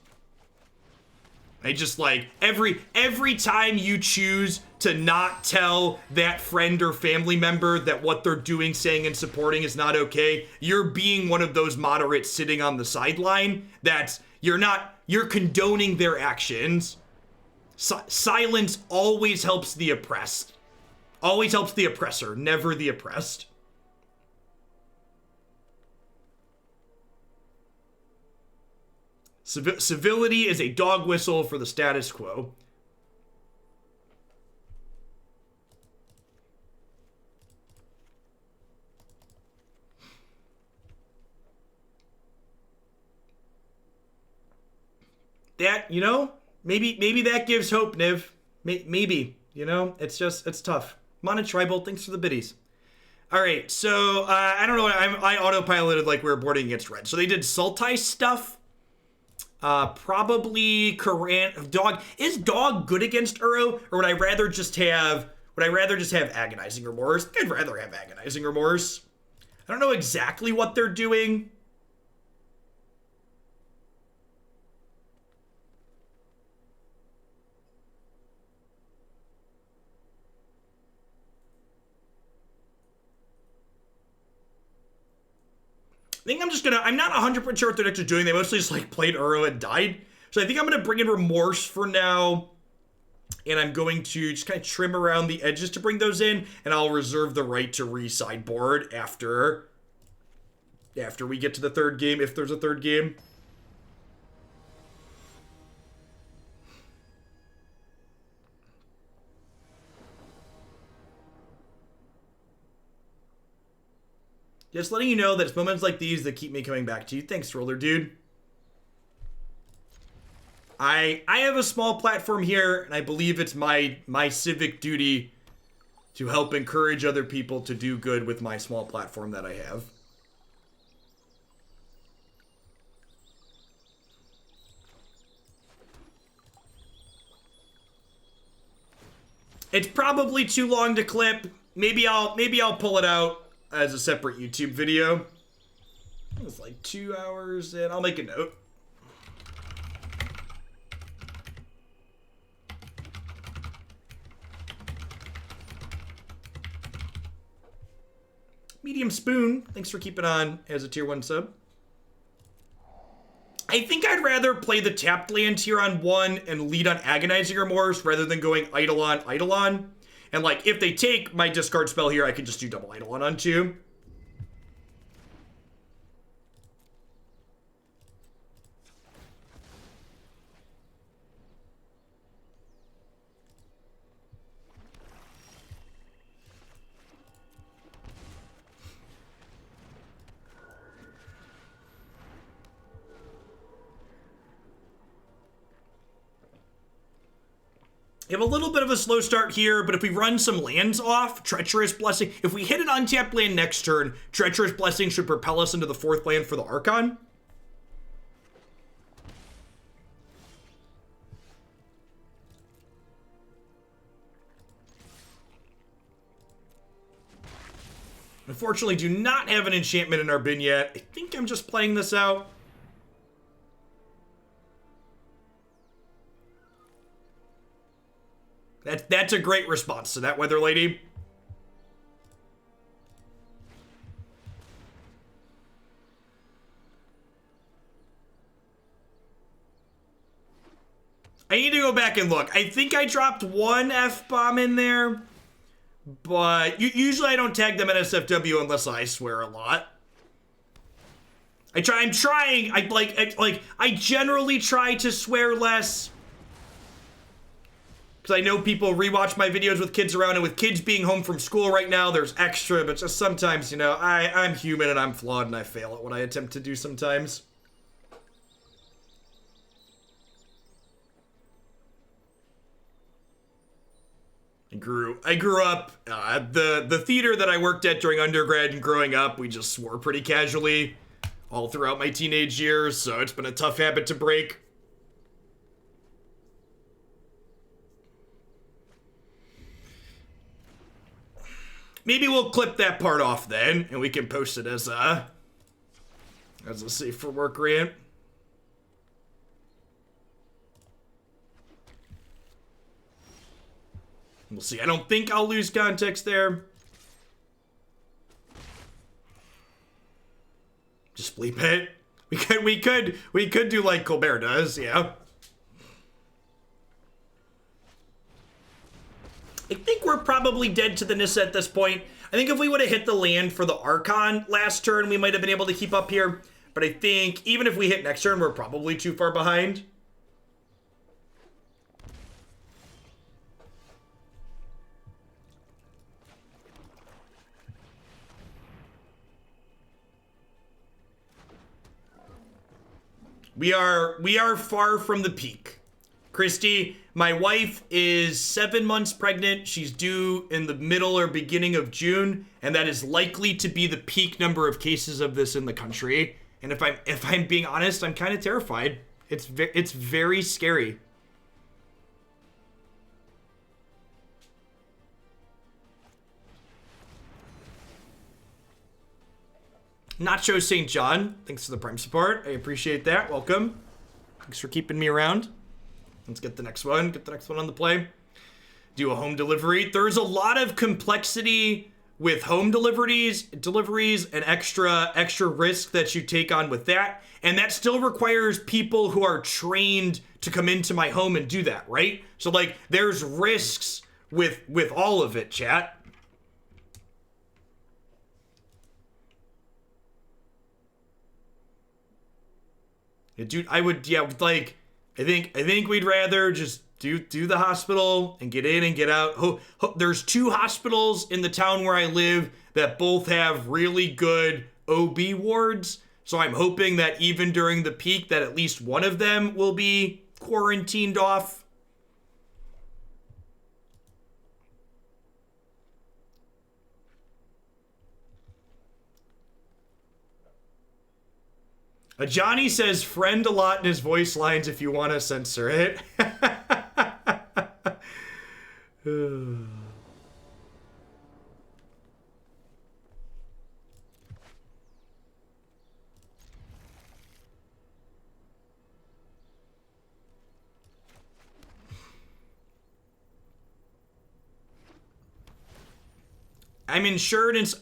I just like, every time you choose to not tell that friend or family member that what they're doing, saying, and supporting is not okay, you're being one of those moderates sitting on the sideline. You're condoning their actions. Silence always helps the oppressed. Always helps the oppressor, never the oppressed. Civility is a dog whistle for the status quo. That, you know, maybe that gives hope, Niv. Maybe, you know, it's tough. Mana Tribal, thanks for the biddies. All right, so I don't know. I autopiloted like we were boarding against red. So they did Sultai stuff. Probably Dog. Is Dog good against Uro? Or would I rather just have Would I rather just have Agonizing Remorse? I think I'd rather have Agonizing Remorse. I don't know exactly what they're doing. I think I'm just gonna, I'm not 100% sure what their decks are doing. They mostly just like played Uro and died. So I think I'm gonna bring in Remorse for now. And I'm going to just kind of trim around the edges to bring those in. And I'll reserve the right to re-sideboard after we get to the third game, if there's a third game. Just letting you know that it's moments like these that keep me coming back to you. Thanks, Roller Dude. I have a small platform here, and I believe it's my civic duty to help encourage other people to do good with my small platform that I have. It's probably too long to clip. Maybe I'll pull it out as a separate YouTube video. It's like 2 hours, and I'll make a note. Medium Spoon, thanks for keeping on as a tier 1 sub. I think I'd rather play the tapped land here on 1 and lead on Agonizing Remorse rather than going Eidolon. And like, if they take my discard spell here, I could just do double Eidolon on 2. We have a little bit of a slow start here, but if we run some lands off, Treacherous Blessing, if we hit an untapped land next turn, Treacherous Blessing should propel us into the 4th land for the Archon. Unfortunately, do not have an enchantment in our bin yet. I think I'm just playing this out. That's a great response to that, Weather Lady. I need to go back and look. I think I dropped one F-bomb in there, but usually I don't tag them in SFW unless I swear a lot. I'm trying. I generally try to swear less. Because I know people rewatch my videos with kids around, and with kids being home from school right now, there's extra, but just sometimes, you know, I'm human and I'm flawed and I fail at what I attempt to do sometimes. I grew up, the theater that I worked at during undergrad and growing up, we just swore pretty casually all throughout my teenage years, so it's been a tough habit to break. Maybe we'll clip that part off then, and we can post it as a safe for work rant. We'll see. I don't think I'll lose context there. Just bleep it. We could do like Colbert does, yeah. I think we're probably dead to the Nissa at this point. I think if we would have hit the land for the Archon last turn, we might have been able to keep up here. But I think even if we hit next turn, we're probably too far behind. We are far from the peak. Christy, my wife is 7 months pregnant. She's due in the middle or beginning of June, and that is likely to be the peak number of cases of this in the country. And if I'm being honest, I'm kind of terrified. It's very scary. Nacho St. John, thanks for the Prime support. I appreciate that. Welcome. Thanks for keeping me around. Let's get the next one. Get the next one on the play. Do a home delivery. There's a lot of complexity with home deliveries and extra risk that you take on with that. And that still requires people who are trained to come into my home and do that, right? So like there's risks with all of it, chat. Yeah, dude, I think we'd rather just do the hospital and get in and get out. There's 2 hospitals in the town where I live that both have really good OB wards. So I'm hoping that even during the peak that at least one of them will be quarantined off. Johnny says friend a lot in his voice lines if you want to censor it. I'm insurance.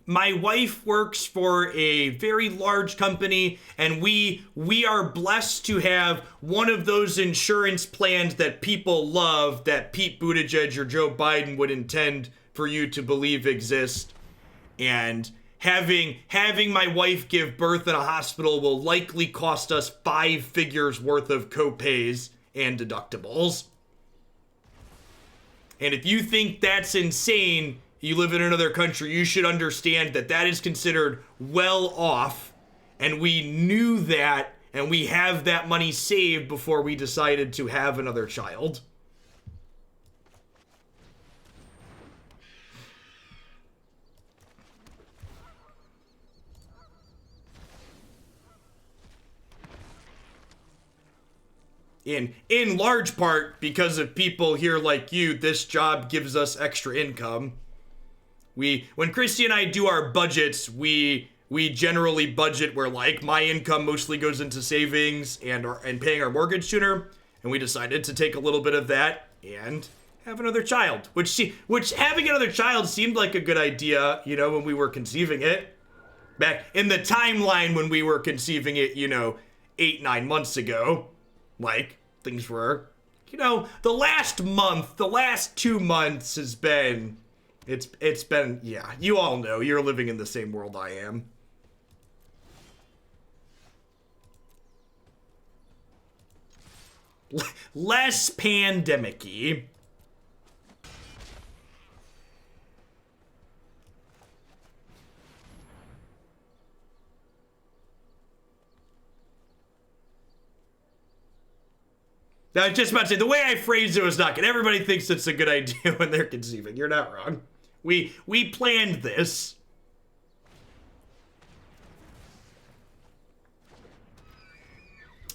My wife works for a very large company, and we are blessed to have one of those insurance plans that people love, that Pete Buttigieg or Joe Biden would intend for you to believe exist. And having my wife give birth in a hospital will likely cost us 5 figures worth of copays and deductibles. And if you think that's insane, you live in another country, you should understand that that is considered well off, and we knew that, and we have that money saved before we decided to have another child. In large part because of people here like you, this job gives us extra income. When Christy and I do our budgets, we generally budget where like my income mostly goes into savings and paying our mortgage sooner, and we decided to take a little bit of that and have another child, which having another child seemed like a good idea, when we were conceiving it. Back in the timeline when we were conceiving it, 8-9 months ago, like things were, the last 2 months has been. It's been, yeah, you all know, you're living in the same world I am. Less pandemic-y. Now, I was just about to say, the way I phrased it was not good. Everybody thinks it's a good idea when they're conceiving. You're not wrong. We planned this.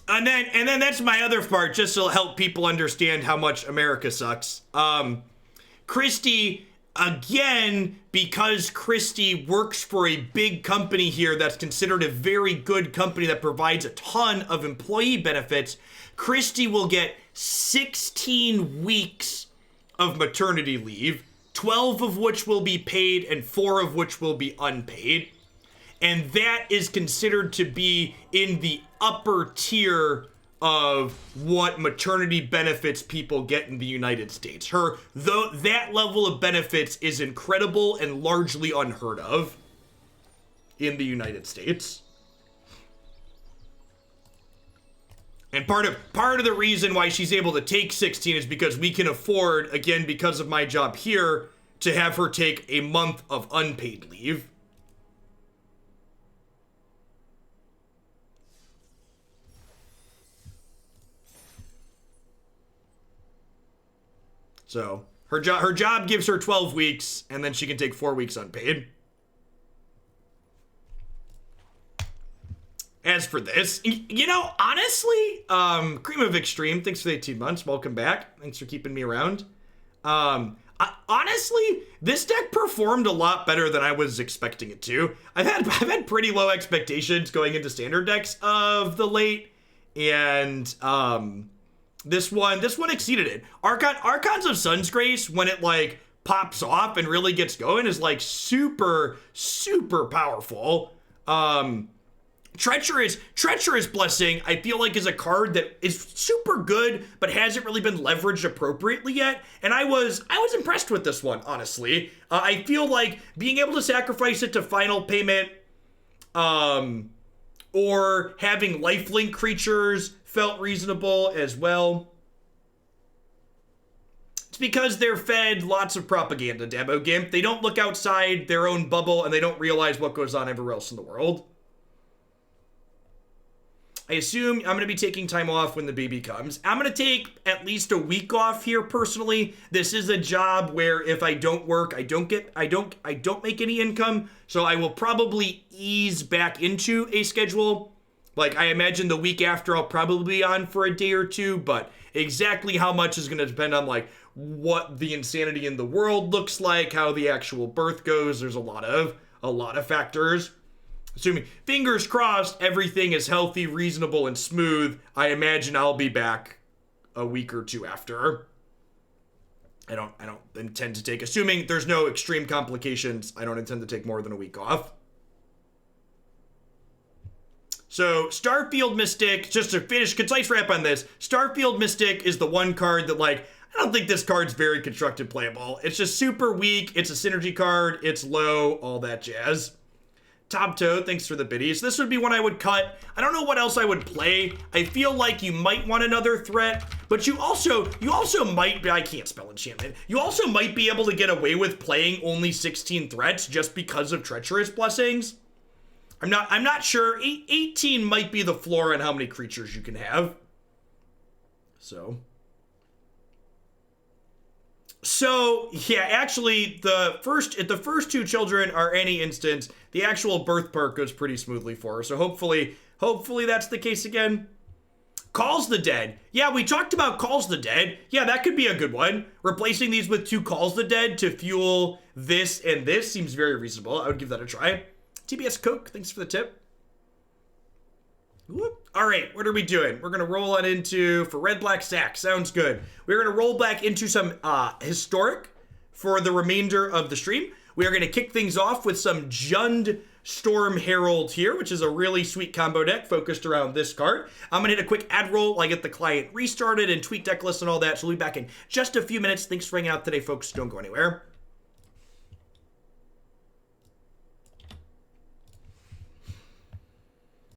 And then that's my other part, just to help people understand how much America sucks. Christy, again, because Christy works for a big company here that's considered a very good company that provides a ton of employee benefits, Christy will get 16 weeks of maternity leave, 12 of which will be paid and 4 of which will be unpaid. And that is considered to be in the upper tier of what maternity benefits people get in the United States. That level of benefits is incredible and largely unheard of in the United States. And part of the reason why she's able to take 16 is because we can afford, again, because of my job here, to have her take a month of unpaid leave. So her job gives her 12 weeks, and then she can take 4 weeks unpaid. As for this, honestly, Cream of Extreme, thanks for the 18 months. Welcome back. Thanks for keeping me around. Honestly, this deck performed a lot better than I was expecting it to. I've had pretty low expectations going into standard decks of the late, and this one exceeded it. Archons of Sun's Grace, when it like pops off and really gets going, is like super powerful. Treacherous Blessing, I feel like, is a card that is super good, but hasn't really been leveraged appropriately yet. And I was impressed with this one, honestly. I feel like being able to sacrifice it to final payment, or having lifelink creatures felt reasonable as well. It's because they're fed lots of propaganda, Dabo Gimp. They don't look outside their own bubble, and they don't realize what goes on everywhere else in the world. I assume I'm going to be taking time off when the baby comes. I'm going to take at least a week off here personally. This is a job where if I don't work, I don't make any income. So I will probably ease back into a schedule. Like, I imagine the week after I'll probably be on for a day or two, but exactly how much is going to depend on like what the insanity in the world looks like, how the actual birth goes. There's a lot of factors. Assuming, fingers crossed, everything is healthy, reasonable, and smooth, I imagine I'll be back a week or two after. I don't intend to take, assuming there's no extreme complications, I don't intend to take more than a week off. So, Starfield Mystic, just to finish, concise wrap on this, Starfield Mystic is the one card that, like, I don't think this card's very constructed playable. It's just super weak, it's a synergy card, it's low, all that jazz. Top Toe, thanks for the biddies. This would be one I would cut. I don't know what else I would play. I feel like you might want another threat, but you also might be, I can't spell enchantment. You also might be able to get away with playing only 16 threats just because of Treacherous Blessings. I'm not sure. 18 might be the floor on how many creatures you can have. So yeah, actually, the first two children are any instance, the actual birth part goes pretty smoothly for her. So hopefully that's the case again. Calls the Dead. Yeah, we talked about Calls the Dead. Yeah, that could be a good one. Replacing these with 2 Calls the Dead to fuel this and this seems very reasonable. I would give that a try. TBS Coke, thanks for the tip. Whoop. All right, what are we doing? We're going to roll on into, for Red Black Sack, sounds good. We're going to roll back into some Historic for the remainder of the stream. We are going to kick things off with some Jund Storm Herald here, which is a really sweet combo deck focused around this card. I'm going to hit a quick ad roll, I get the client restarted and tweak deck list and all that, so we'll be back in just a few minutes. Thanks for hanging out today, folks. Don't go anywhere.